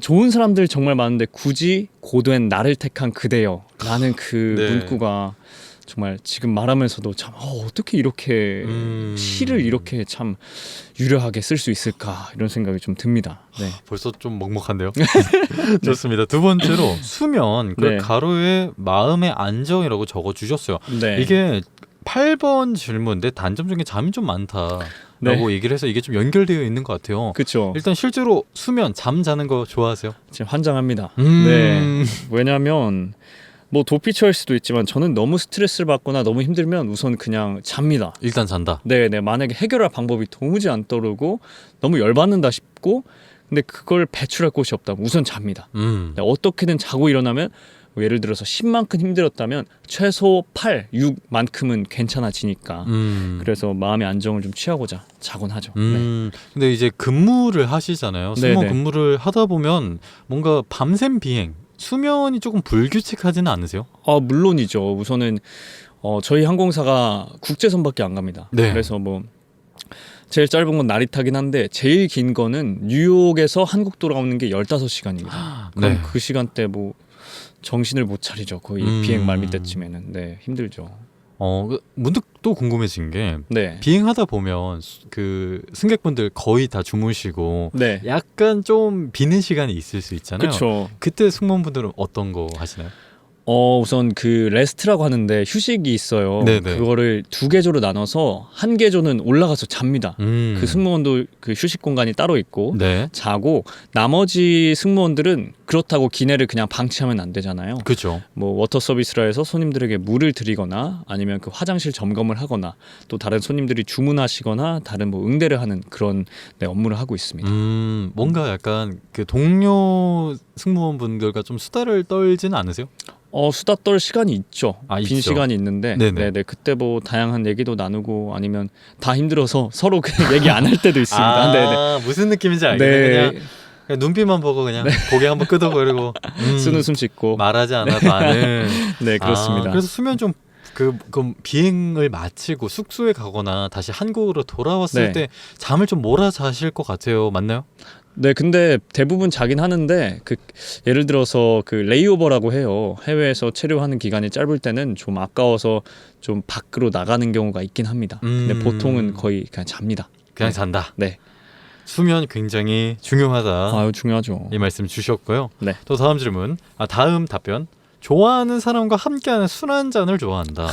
좋은 사람들 정말 많은데 굳이 고된 나를 택한 그대여 라는 그 네. 문구가 정말 지금 말하면서도 참 어떻게 이렇게 시를 이렇게 참 유려하게 쓸 수 있을까 이런 생각이 좀 듭니다. 네. 벌써 좀 먹먹한데요. 좋습니다. 두 번째로 수면, 그 네. 가로에 마음의 안정이라고 적어주셨어요. 네. 이게 8번 질문인데 단점 중에 잠이 좀 많다라고 네. 얘기를 해서 이게 좀 연결되어 있는 것 같아요. 그렇죠. 일단 실제로 수면, 잠 자는 거 좋아하세요? 지금 환장합니다. 네. 왜냐하면 뭐 도피처일 수도 있지만 저는 너무 스트레스를 받거나 너무 힘들면 우선 그냥 잡니다. 일단 잔다. 네, 만약에 해결할 방법이 도무지 안 떠오르고 너무 열받는다 싶고 근데 그걸 배출할 곳이 없다면 우선 잡니다. 네, 어떻게든 자고 일어나면 뭐 예를 들어서 10만큼 힘들었다면 최소 8, 6만큼은 괜찮아지니까 그래서 마음의 안정을 좀 취하고자 자곤 하죠. 네. 근데 이제 근무를 하시잖아요. 승무원 네네. 근무를 하다 보면 뭔가 밤샘 비행, 수면이 조금 불규칙하지는 않으세요? 물론이죠. 우선은 저희 항공사가 국제선밖에 안 갑니다. 네. 그래서 뭐 제일 짧은 건 나리타긴 한데 제일 긴 거는 뉴욕에서 한국 돌아오는 게 15시간입니다. 그럼 네. 그 시간대 뭐 정신을 못 차리죠. 거의 비행 말미 때쯤에는. 네, 힘들죠. 문득 또 궁금해진 게 네. 비행하다 보면 그 승객분들 거의 다 주무시고 네. 약간 좀 비는 시간이 있을 수 있잖아요. 그렇죠. 그때 승무원분들은 어떤 거 하시나요? 우선 그 레스트라고 하는데 휴식이 있어요. 네네. 그거를 2개조로 나눠서 한 개조는 올라가서 잡니다. 그 승무원도 그 휴식 공간이 따로 있고 네. 자고 나머지 승무원들은 그렇다고 기내를 그냥 방치하면 안 되잖아요. 그렇죠. 뭐 워터 서비스라 해서 손님들에게 물을 드리거나 아니면 그 화장실 점검을 하거나 또 다른 손님들이 주문하시거나 다른 뭐 응대를 하는 그런 업무를 하고 있습니다. 뭔가 약간 그 동료 승무원분들과 좀 수다를 떨지는 않으세요? 수다 떨 시간이 있죠. 빈 있죠. 시간이 있는데 네네. 네네 그때 뭐 다양한 얘기도 나누고 아니면 다 힘들어서 서로 그냥 얘기 안 할 때도 있습니다. 네네. 무슨 느낌인지 알겠네. 네. 그냥 눈빛만 보고 그냥 고개 한번 끄덕거리고 쓴 웃음 짓고 말하지 않아도 아는. 네 그렇습니다. 그래서 수면 좀 그럼 비행을 마치고 숙소에 가거나 다시 한국으로 돌아왔을 네. 때 잠을 좀 몰아자실 것 같아요. 맞나요? 네, 근데 대부분 자긴 하는데 그 예를 들어서 그 레이오버라고 해요. 해외에서 체류하는 기간이 짧을 때는 좀 아까워서 좀 밖으로 나가는 경우가 있긴 합니다. 근데 보통은 거의 그냥 잡니다. 그냥 네. 잔다. 네. 수면 굉장히 중요하다. 중요하죠. 이 말씀 주셨고요. 네. 또 다음 질문. 다음 답변. 좋아하는 사람과 함께하는 술 한 잔을 좋아한다.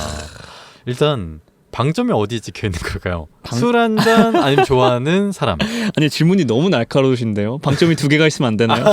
일단 방점이 어디에 찍혀 있는 걸까요? 술 한 잔 아니면 좋아하는 사람. 아니 질문이 너무 날카로우신데요. 방점이 2개가 있으면 안 되나요?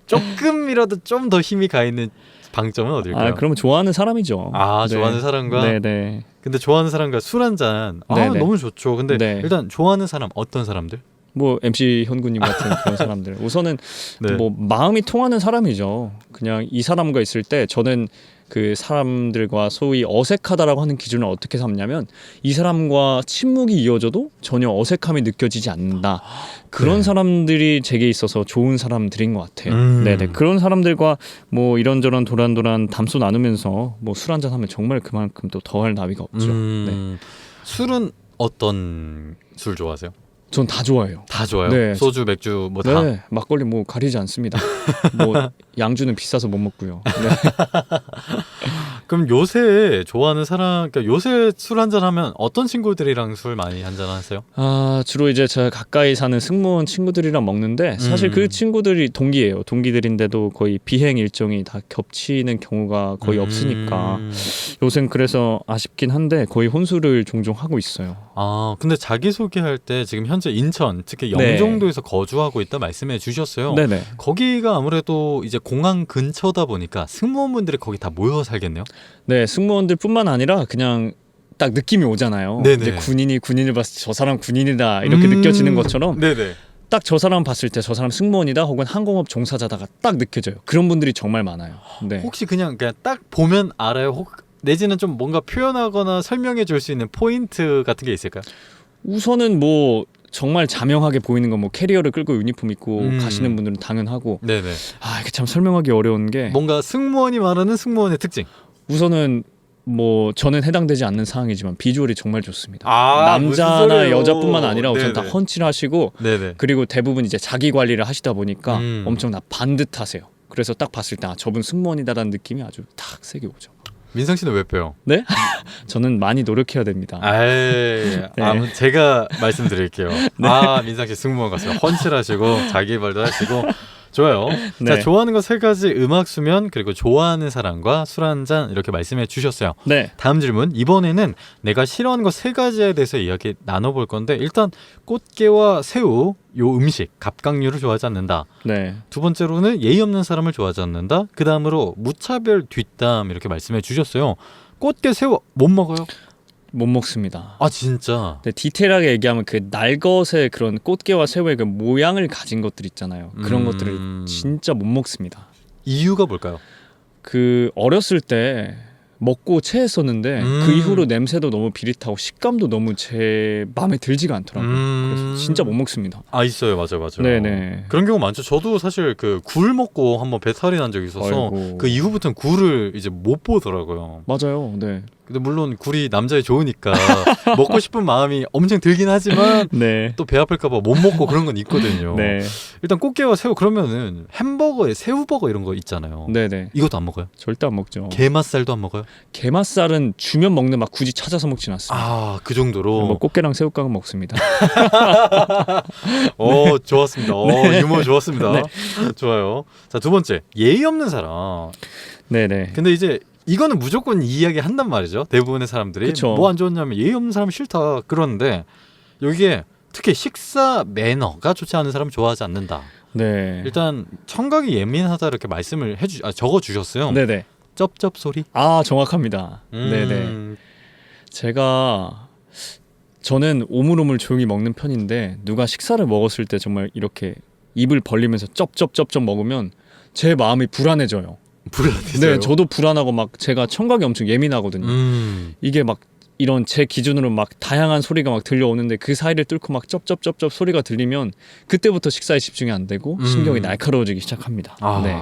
조금이라도 좀 더 힘이 가 있는 방점은 어딜까요? 그러면 좋아하는 사람이죠. 네. 좋아하는 사람과. 네네. 근데 좋아하는 사람과 술 한 잔. 네네. 너무 좋죠. 근데 네. 일단 좋아하는 사람 어떤 사람들? 뭐 MC 현구님 같은 그런 사람들. 우선은 네. 뭐 마음이 통하는 사람이죠. 그냥 이 사람과 있을 때 저는 그 사람들과 소위 어색하다라고 하는 기준을 어떻게 삼냐면 이 사람과 침묵이 이어져도 전혀 어색함이 느껴지지 않는다. 그런 네. 사람들이 제게 있어서 좋은 사람들인 것 같아요. 네네. 그런 사람들과 뭐 이런저런 도란도란 담소 나누면서 뭐 술 한잔 하면 정말 그만큼 또 더할 나위가 없죠. 네. 술은 어떤 술 좋아하세요? 전 다 좋아해요. 다 좋아요. 네. 소주, 맥주 뭐 다. 네, 막걸리 뭐 가리지 않습니다. 뭐 양주는 비싸서 못 먹고요. 네. 그럼 요새 좋아하는 사람, 그러니까 요새 술 한잔 하면 어떤 친구들이랑 술 많이 한잔 하세요? 주로 이제 제가 가까이 사는 승무원 친구들이랑 먹는데 사실 그 친구들이 동기예요. 동기들인데도 거의 비행 일정이 다 겹치는 경우가 거의 없으니까 요새는 그래서 아쉽긴 한데 거의 혼술을 종종 하고 있어요. 아, 근데 자기소개할 때 지금 현재 인천, 특히 네. 영종도에서 거주하고 있다 말씀해 주셨어요. 네네. 거기가 아무래도 이제 공항 근처다 보니까 승무원분들이 거기 다 모여 살겠네요. 네, 승무원들뿐만 아니라 그냥 딱 느낌이 오잖아요. 네네. 이제 군인을 봤을 때 저 사람 군인이다 이렇게 느껴지는 것처럼 네네. 딱 저 사람 봤을 때 저 사람 승무원이다 혹은 항공업 종사자다가 딱 느껴져요. 그런 분들이 정말 많아요. 네. 혹시 그냥 딱 보면 알아요? 내지는 좀 뭔가 표현하거나 설명해 줄 수 있는 포인트 같은 게 있을까요? 우선은 뭐 정말 자명하게 보이는 건 뭐 캐리어를 끌고 유니폼 입고 음. 가시는 분들은 당연하고 네네. 이게 참 설명하기 어려운 게 뭔가 승무원이 말하는 승무원의 특징. 우선은 뭐 저는 해당되지 않는 사항이지만 비주얼이 정말 좋습니다. 아, 무슨 남자나 소리예요. 여자뿐만 아니라 우선 다 네네. 헌칠을 하시고 네네. 그리고 대부분 이제 자기 관리를 하시다 보니까 엄청나 반듯하세요. 그래서 딱 봤을 때 저분 승무원이다라는 느낌이 아주 탁 세게 오죠. 민상 씨는 왜 빼요? 네? 저는 많이 노력해야 됩니다. 네. 제가 말씀드릴게요. 민상 씨 승무원 같습니다. 헌칠하시고 자기 발도 하시고 좋아요. 네. 자, 좋아하는 거 3가지, 음악 수면, 그리고 좋아하는 사람과 술 한잔 이렇게 말씀해 주셨어요. 네. 다음 질문. 이번에는 내가 싫어하는 거 3가지에 대해서 이야기 나눠볼 건데 일단 꽃게와 새우 요 음식 갑각류를 좋아하지 않는다. 네. 두 번째로는 예의 없는 사람을 좋아하지 않는다. 그 다음으로 무차별 뒷담 이렇게 말씀해 주셨어요. 꽃게 새우 못 먹어요? 못 먹습니다. 아 진짜? 네, 디테일하게 얘기하면 그 날것의 그런 꽃게와 새우의 그 모양을 가진 것들 있잖아요. 그런 것들을 진짜 못 먹습니다. 이유가 뭘까요? 그 어렸을 때 먹고 체했었는데 그 이후로 냄새도 너무 비릿하고 식감도 너무 제 마음에 들지가 않더라고요. 그래서 진짜 못 먹습니다. 아 있어요, 맞아요. 네네. 그런 경우 많죠. 저도 사실 그 굴 먹고 한번 배탈이 난 적이 있어서 아이고. 그 이후부터는 굴을 이제 못 보더라고요. 맞아요. 네. 근데 물론 굴이 남자에 좋으니까 먹고 싶은 마음이 엄청 들긴 하지만 네. 또 배 아플까봐 못 먹고 그런 건 있거든요. 네. 일단 꽃게와 새우 그러면은 햄버거에 새우버거 이런 거 있잖아요. 네네. 이것도 안 먹어요? 절대 안 먹죠. 게맛살도 안 먹어요? 게맛살은 주면 먹는 막 굳이 찾아서 먹진 않습니다. 아, 그 정도로. 뭐 꽃게랑 새우깡은 먹습니다. 좋았습니다. 유머 좋았습니다. 네. 좋아요. 자, 두 번째. 예의 없는 사람. 네네. 근데 이제 이거는 무조건 이야기 한단 말이죠. 대부분의 사람들이. 그쵸. 뭐 안 좋았냐면 예의 없는 사람 싫다. 그러는데 여기에 특히 식사 매너가 좋지 않은 사람 좋아하지 않는다. 네. 일단 청각이 예민하다 이렇게 말씀을 적어 주셨어요. 네네. 쩝쩝 소리. 정확합니다. 네네. 저는 오물오물 조용히 먹는 편인데 누가 식사를 먹었을 때 정말 이렇게 입을 벌리면서 쩝쩝쩝쩝 먹으면 제 마음이 불안해져요. 불안해져요. 네, 저도 불안하고 막 제가 청각이 엄청 예민하거든요. 이게 막 이런 제 기준으로 막 다양한 소리가 막 들려오는데 그 사이를 뚫고 막 쩝쩝쩝쩝 소리가 들리면 그때부터 식사에 집중이 안 되고 신경이 날카로워지기 시작합니다. 네.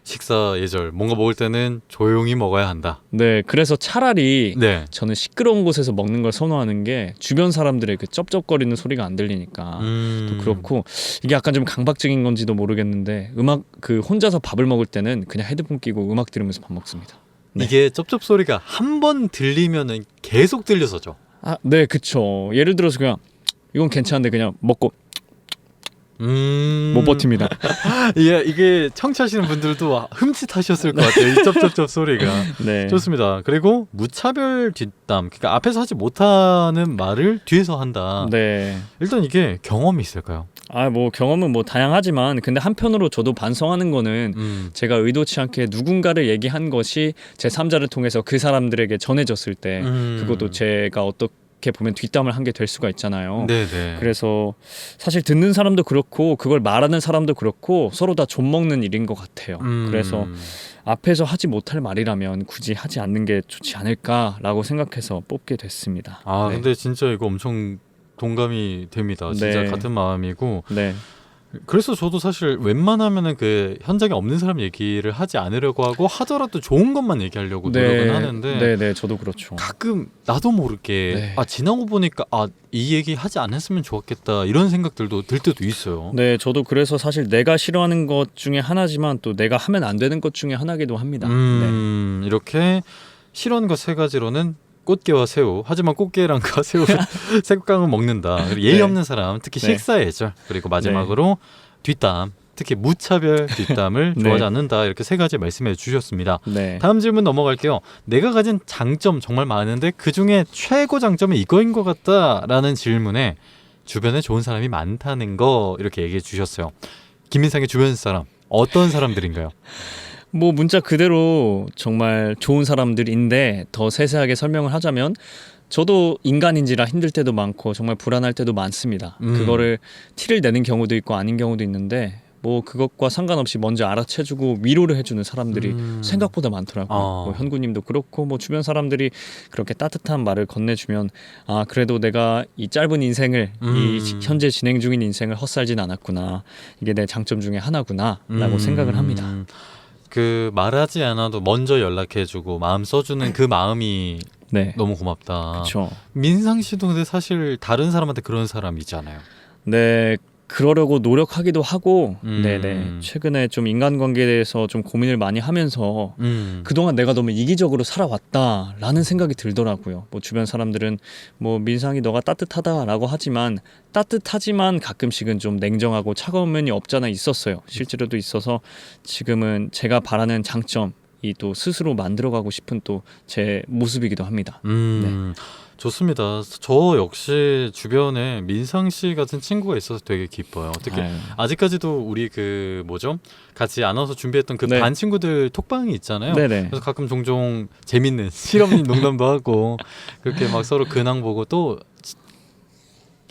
식사 예절 뭔가 먹을 때는 조용히 먹어야 한다. 네, 그래서 차라리 네. 저는 시끄러운 곳에서 먹는 걸 선호하는 게 주변 사람들의 그 쩝쩝거리는 소리가 안 들리니까 또 그렇고 이게 약간 좀 강박적인 건지도 모르겠는데 그 혼자서 밥을 먹을 때는 그냥 헤드폰 끼고 음악 들으면서 밥 먹습니다. 네. 이게 쩝쩝 소리가 한 번 들리면은 계속 들려서죠. 네, 그쵸. 예를 들어서 그냥 이건 괜찮은데 그냥 먹고 못 버팁니다. 이게 청취하시는 분들도 흠칫하셨을 것 같아요. 이 쩝쩝쩝 소리가. 네. 좋습니다. 그리고 무차별 뒷담. 그러니까 앞에서 하지 못하는 말을 뒤에서 한다. 네. 일단 이게 경험이 있을까요? 뭐 경험은 뭐 다양하지만 근데 한편으로 저도 반성하는 거는 제가 의도치 않게 누군가를 얘기한 것이 제3자를 통해서 그 사람들에게 전해졌을 때 그것도 제가 어떻게 보면 뒷담을 한 게 될 수가 있잖아요. 네네. 그래서 사실 듣는 사람도 그렇고 그걸 말하는 사람도 그렇고 서로 다 좀먹는 일인 것 같아요. 그래서 앞에서 하지 못할 말이라면 굳이 하지 않는 게 좋지 않을까라고 생각해서 뽑게 됐습니다. 네. 근데 진짜 이거 엄청 동감이 됩니다. 진짜 네. 같은 마음이고. 네. 그래서 저도 사실 웬만하면은 그 현장에 없는 사람 얘기를 하지 않으려고 하고 하더라도 좋은 것만 얘기하려고 노력은 하는데 네, 저도 그렇죠. 가끔 나도 모르게 네. 지나고 보니까 이 얘기 하지 않았으면 좋았겠다 이런 생각들도 들 때도 있어요. 네, 저도 그래서 사실 내가 싫어하는 것 중에 하나지만 또 내가 하면 안 되는 것 중에 하나기도 합니다. 네. 이렇게 싫어하는 것 세 가지로는 꽃게와 새우. 하지만 꽃게랑과 새우 색강은 먹는다. 그리고 예의 네. 없는 사람, 특히 네. 식사 예절. 그리고 마지막으로 뒷담. 특히 무차별 뒷담을 네. 좋아하지 않는다. 이렇게 세 가지 말씀해 주셨습니다. 네. 다음 질문 넘어갈게요. 내가 가진 장점 정말 많은데 그중에 최고 장점이 이거인 것 같다라는 질문에 주변에 좋은 사람이 많다는 거 이렇게 얘기해 주셨어요. 김민상의 주변 사람 어떤 사람들인가요? 뭐 문자 그대로 정말 좋은 사람들인데 더 세세하게 설명을 하자면 저도 인간인지라 힘들 때도 많고 정말 불안할 때도 많습니다. 그거를 티를 내는 경우도 있고 아닌 경우도 있는데 뭐 그것과 상관없이 먼저 알아채주고 위로를 해주는 사람들이 생각보다 많더라고요. 뭐 현구님도 그렇고 뭐 주변 사람들이 그렇게 따뜻한 말을 건네주면 그래도 내가 이 짧은 인생을 이 현재 진행 중인 인생을 헛살진 않았구나. 이게 내 장점 중에 하나구나라고 생각을 합니다. 그 말하지 않아도 먼저 연락해주고 마음 써주는 그 마음이 네. 너무 고맙다. 그렇죠. 민상 씨도 근데 사실 다른 사람한테 그런 사람이잖아요. 네, 그러려고 노력하기도 하고, 네네. 최근에 좀 인간관계에 대해서 좀 고민을 많이 하면서 그동안 내가 너무 이기적으로 살아왔다라는 생각이 들더라고요. 뭐 주변 사람들은 뭐 민상이 너가 따뜻하다라고 하지만 따뜻하지만 가끔씩은 좀 냉정하고 차가운 면이 없잖아 있었어요. 실제로도 있어서 지금은 제가 바라는 장점. 이 또 스스로 만들어가고 싶은 또 제 모습이기도 합니다. 네. 좋습니다. 저 역시 주변에 민상 씨 같은 친구가 있어서 되게 기뻐요. 특히 아직까지도 우리 그 뭐죠? 같이 아나운서 준비했던 그 네. 반 친구들 톡방이 있잖아요. 네네. 그래서 가끔 종종 재밌는 실험 농담도 하고 그렇게 막 서로 근황 보고 또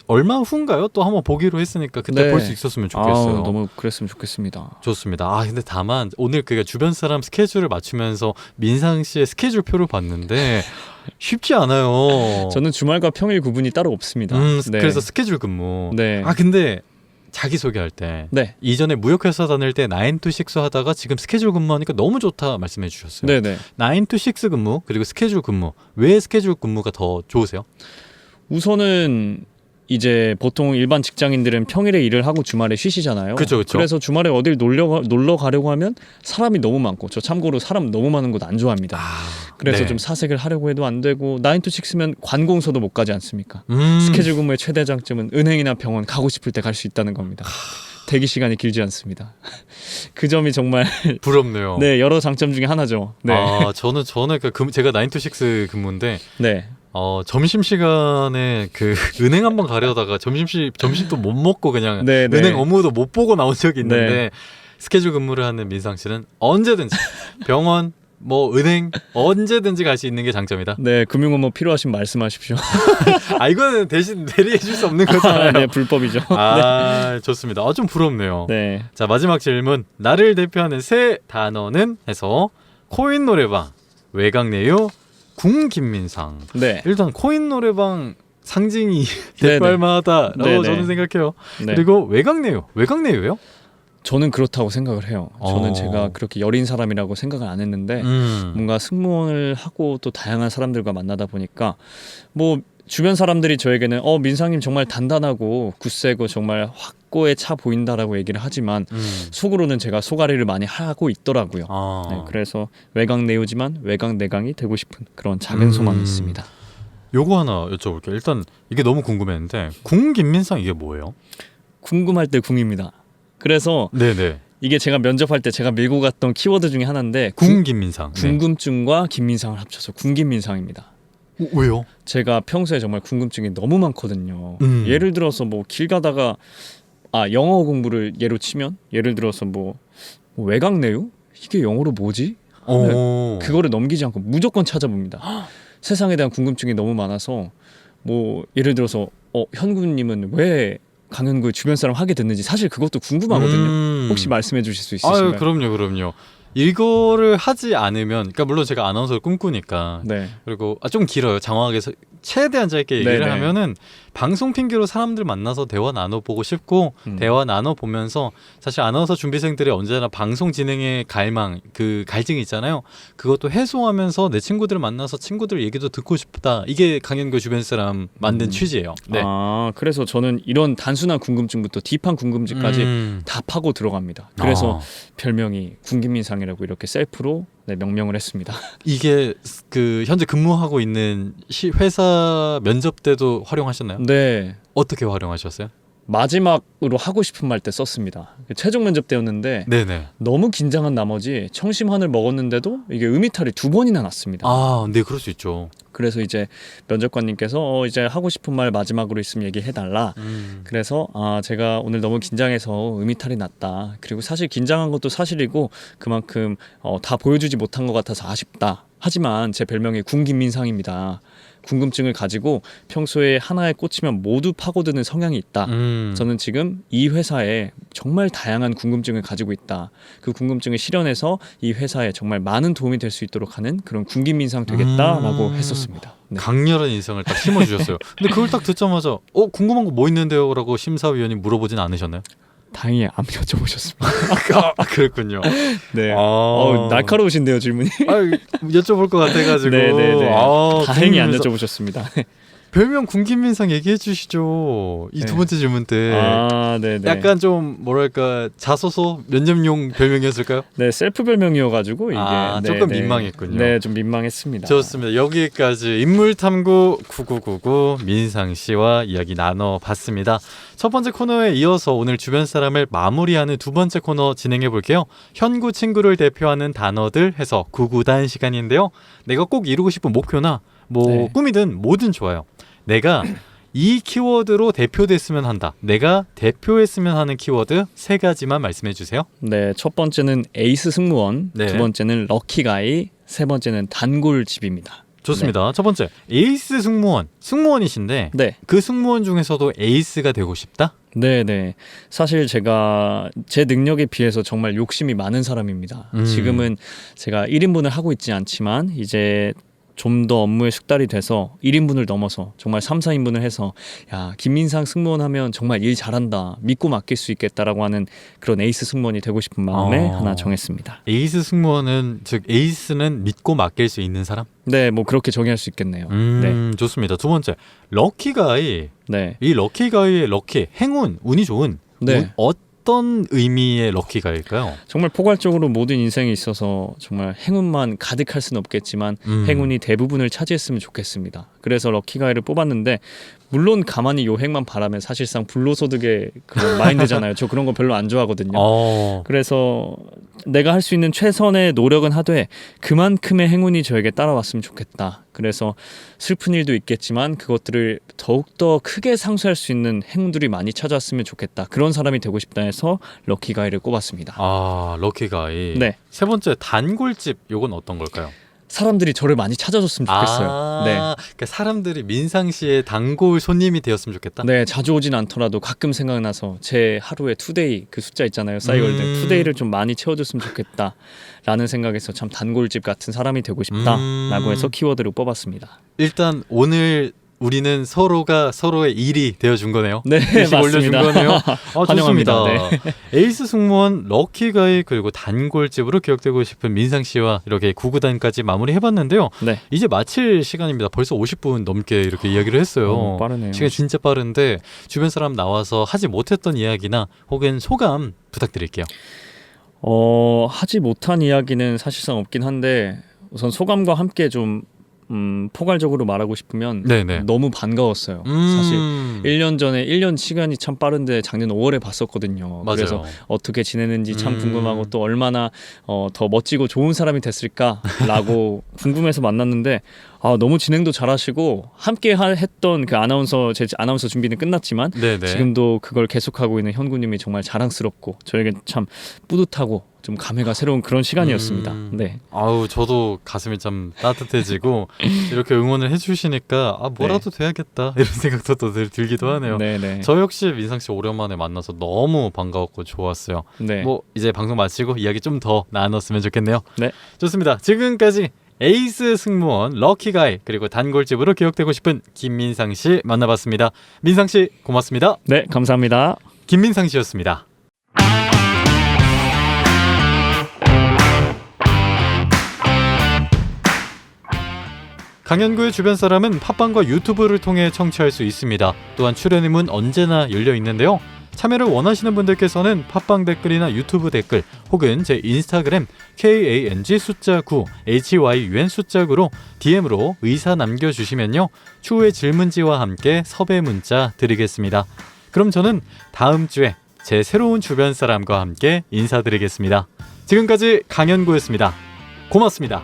얼마 후인가요? 또 한번 보기로 했으니까 그때 네. 볼 수 있었으면 좋겠어요. 너무 그랬으면 좋겠습니다. 좋습니다. 근데 다만 오늘 그가 주변 사람 스케줄을 맞추면서 민상 씨의 스케줄표를 봤는데 쉽지 않아요. 저는 주말과 평일 구분이 따로 없습니다. 네. 그래서 스케줄 근무. 네. 근데 자기 소개할 때 네. 이전에 무역회사 다닐 때 9 to 6 하다가 지금 스케줄 근무하니까 너무 좋다 말씀해 주셨어요. 네네. 9 to 6 근무 그리고 스케줄 근무. 왜 스케줄 근무가 더 좋으세요? 우선은 이제 보통 일반 직장인들은 평일에 일을 하고 주말에 쉬시잖아요. 그쵸. 그래서 주말에 어딜 놀러 가려고 하면 사람이 너무 많고 저 참고로 사람 너무 많은 곳 안 좋아합니다. 그래서 네. 좀 사색을 하려고 해도 안 되고 9 to 6면 관공서도 못 가지 않습니까? 스케줄 근무의 최대 장점은 은행이나 병원 가고 싶을 때 갈 수 있다는 겁니다. 대기 시간이 길지 않습니다. 그 점이 정말 부럽네요. 네, 여러 장점 중에 하나죠. 네. 저는 제가 9 to 6 근무인데 네. 점심시간에 그 은행 한번 가려다가 점심도 못 먹고 그냥 네, 네. 은행 업무도 못 보고 나온 적이 있는데 네. 스케줄 근무를 하는 민상 씨는 언제든지 병원 뭐 은행 언제든지 갈 수 있는 게 장점이다. 네, 금융업무 필요하시면 말씀하십시오. 이거는 대신 대리해 줄 수 없는 거잖아요. 네, 불법이죠. 좋습니다. 좀 부럽네요. 네. 자, 마지막 질문. 나를 대표하는 세 단어는 해서 코인 노래방, 외곽내유, 궁김민상. 네. 일단 코인 노래방 상징이 네네. 될만하다라고 네네. 저는 생각해요. 네. 그리고 외곽내유요? 저는 그렇다고 생각을 해요. 저는 어. 제가 그렇게 여린 사람이라고 생각을 안 했는데 뭔가 승무원을 하고 또 다양한 사람들과 만나다 보니까 뭐 주변 사람들이 저에게는 민상님 정말 단단하고 굳세고 정말 확고에 차 보인다라고 얘기를 하지만 속으로는 제가 소가리를 많이 하고 있더라고요. 네, 그래서 외곽내유지만 외곽내강이 되고 싶은 그런 작은 소망이 있습니다. 요거 하나 여쭤볼게요. 일단 이게 너무 궁금했는데 궁김민상 이게 뭐예요? 궁금할 때 궁입니다. 그래서 네네. 이게 제가 면접할 때 제가 밀고 갔던 키워드 중에 하나인데 궁김민상. 궁금증과 김민상을 합쳐서 궁김민상입니다. 왜요? 제가 평소에 정말 궁금증이 너무 많거든요. 예를 들어서 뭐 길 가다가 영어 공부를 예로 치면 예를 들어서 뭐 외곽내유? 이게 영어로 뭐지? 그거를 넘기지 않고 무조건 찾아봅니다. 세상에 대한 궁금증이 너무 많아서 뭐 예를 들어서 현구님은 왜 강현구의 주변 사람 하게 됐는지 사실 그것도 궁금하거든요. 혹시 말씀해 주실 수 있으신가요? 그럼요. 이거를 하지 않으면, 그러니까 물론 제가 아나운서를 꿈꾸니까 네. 그리고 좀 길어요. 장황하게 최대한 짧게 얘기를 네네. 하면은 방송 핑계로 사람들 만나서 대화 나눠보고 싶고 대화 나눠보면서 사실 아나운서 준비생들이 언제나 방송 진행의 갈망, 그 갈증이 있잖아요. 그것도 해소하면서 내 친구들 만나서 친구들 얘기도 듣고 싶다. 이게 강연교 주변 사람 만든 취지예요. 네. 아, 그래서 저는 이런 단순한 궁금증부터 딥한 궁금증까지 다 파고 들어갑니다. 그래서 별명이 군기민상이라고 이렇게 셀프로 명명을 했습니다. 이게 그 현재 근무하고 있는 회사 면접 때도 활용하셨나요? 네. 어떻게 활용하셨어요? 마지막으로 하고 싶은 말 때 썼습니다. 최종 면접 때였는데 네네. 너무 긴장한 나머지 청심환을 먹었는데도 이게 음이탈이 2번이나 났습니다. 아, 네, 그럴 수 있죠. 그래서 이제 면접관님께서 이제 하고 싶은 말 마지막으로 있으면 얘기해달라. 그래서 제가 오늘 너무 긴장해서 음이탈이 났다. 그리고 사실 긴장한 것도 사실이고 그만큼 다 보여주지 못한 것 같아서 아쉽다. 하지만 제 별명이 군기민상입니다. 궁금증을 가지고 평소에 하나에 꽂히면 모두 파고드는 성향이 있다. 저는 지금 이 회사에 정말 다양한 궁금증을 가지고 있다. 그 궁금증을 실현해서 이 회사에 정말 많은 도움이 될 수 있도록 하는 그런 군기민상 되겠다라고 했었습니다. 네. 강렬한 인상을 딱 심어주셨어요. 근데 그걸 딱 듣자마자 궁금한 거 뭐 있는데요? 라고 심사위원이 물어보진 않으셨나요? 다행히 안 여쭤보셨습니다. 아, 그랬군요. 네. 날카로우신데요, 질문이. 여쭤볼 것 같아가지고. 네네네. 다행히 안 궁금해서. 여쭤보셨습니다. 별명 군기민상 얘기해 주시죠. 이 두 번째 질문 때. 네네. 약간 좀 뭐랄까 자소서 면접용 별명이었을까요? 네, 셀프 별명이어가지고 이게 조금 민망했군요. 네, 좀 민망했습니다. 좋습니다. 여기까지 인물탐구 9999 민상 씨와 이야기 나눠봤습니다. 첫 번째 코너에 이어서 오늘 주변 사람을 마무리하는 두 번째 코너 진행해 볼게요. 현구 친구를 대표하는 단어들 해서 구구단 시간인데요. 내가 꼭 이루고 싶은 목표나 네. 꿈이든 뭐든 좋아요. 내가 이 키워드로 대표됐으면 한다. 내가 대표했으면 하는 키워드 3가지만 말씀해 주세요. 네, 첫 번째는 에이스 승무원, 네. 두 번째는 럭키가이, 세 번째는 단골집입니다. 좋습니다. 첫 번째, 에이스 승무원. 승무원이신데 네. 그 승무원 중에서도 에이스가 되고 싶다? 네네. 사실 제가 제 능력에 비해서 정말 욕심이 많은 사람입니다. 지금은 제가 1인분을 하고 있지 않지만 이제 좀 더 업무에 숙달이 돼서 1인분을 넘어서 정말 3, 4인분을 해서 야, 김민상 승무원 하면 정말 일 잘한다. 믿고 맡길 수 있겠다라고 하는 그런 에이스 승무원이 되고 싶은 마음에 하나 정했습니다. 에이스 승무원은 즉 에이스는 믿고 맡길 수 있는 사람? 네, 뭐 그렇게 정의할 수 있겠네요. 네. 좋습니다. 두 번째, 럭키가이. 네. 이 럭키가이의 럭키, 행운, 운이 좋은. 네. 어떤 의미의 럭키가일까요? 정말 포괄적으로 모든 인생에 있어서 정말 행운만 가득할 수는 없겠지만 행운이 대부분을 차지했으면 좋겠습니다. 그래서 럭키가이를 뽑았는데 물론 가만히 요행만 바라면 사실상 불로소득의 그런 마인드잖아요. 저 그런 거 별로 안 좋아하거든요. 그래서 내가 할 수 있는 최선의 노력은 하되 그만큼의 행운이 저에게 따라왔으면 좋겠다. 그래서 슬픈 일도 있겠지만 그것들을 더욱더 크게 상쇄할 수 있는 행운들이 많이 찾아왔으면 좋겠다. 그런 사람이 되고 싶다 해서 럭키가이를 꼽았습니다. 럭키가이. 네. 세 번째, 단골집. 요건 어떤 걸까요? 사람들이 저를 많이 찾아줬으면 좋겠어요. 네. 그러니까 사람들이 민상 씨의 단골 손님이 되었으면 좋겠다. 네, 자주 오진 않더라도 가끔 생각나서 제 하루에 투데이 그 숫자 있잖아요. 싸이월드 투데이를 좀 많이 채워줬으면 좋겠다 라는 생각에서 참 단골집 같은 사람이 되고 싶다 라고 해서 키워드를 뽑았습니다. 일단 오늘 우리는 서로가 서로의 일이 되어준 거네요. 네, 일씩 올려준 맞습니다. 거네요. 환영합니다. 좋습니다. 에이스 승무원, 럭키가이 그리고 단골집으로 기억되고 싶은 민상 씨와 이렇게 9구단까지 마무리해봤는데요. 네. 이제 마칠 시간입니다. 벌써 50분 넘게 이렇게 이야기를 했어요. 빠르네요. 시간 진짜 빠른데 주변 사람 나와서 하지 못했던 이야기나 혹은 소감 부탁드릴게요. 하지 못한 이야기는 사실상 없긴 한데 우선 소감과 함께 좀 포괄적으로 말하고 싶으면 네네. 너무 반가웠어요. 사실 1년 전에 1년 시간이 참 빠른데 작년 5월에 봤었거든요. 맞아요. 그래서 어떻게 지내는지 참 궁금하고 또 얼마나 더 멋지고 좋은 사람이 됐을까라고 궁금해서 만났는데 너무 진행도 잘하시고 함께 했던 그 제 아나운서 준비는 끝났지만 네네. 지금도 그걸 계속하고 있는 현구님이 정말 자랑스럽고 저에게 참 뿌듯하고 좀 감회가 새로운 그런 시간이었습니다. 네. 아우 저도 가슴이 참 따뜻해지고 이렇게 응원을 해주시니까 뭐라도 돼야겠다 이런 생각도 또 들기도 하네요. 네네. 저 역시 민상 씨 오랜만에 만나서 너무 반가웠고 좋았어요. 네. 뭐 이제 방송 마치고 이야기 좀 더 나눴으면 좋겠네요. 네. 좋습니다. 지금까지 에이스 승무원 럭키가이 그리고 단골집으로 기억되고 싶은 김민상 씨 만나봤습니다. 민상 씨 고맙습니다. 네, 감사합니다. 김민상 씨였습니다. 강연구의 주변 사람은 팟빵과 유튜브를 통해 청취할 수 있습니다. 또한 출연임은 언제나 열려 있는데요. 참여를 원하시는 분들께서는 팟빵 댓글이나 유튜브 댓글 혹은 제 인스타그램 KANG 숫자 9 HYUN 숫자 9로 DM으로 의사 남겨주시면요. 추후에 질문지와 함께 섭외 문자 드리겠습니다. 그럼 저는 다음 주에 제 새로운 주변 사람과 함께 인사드리겠습니다. 지금까지 강연구였습니다. 고맙습니다.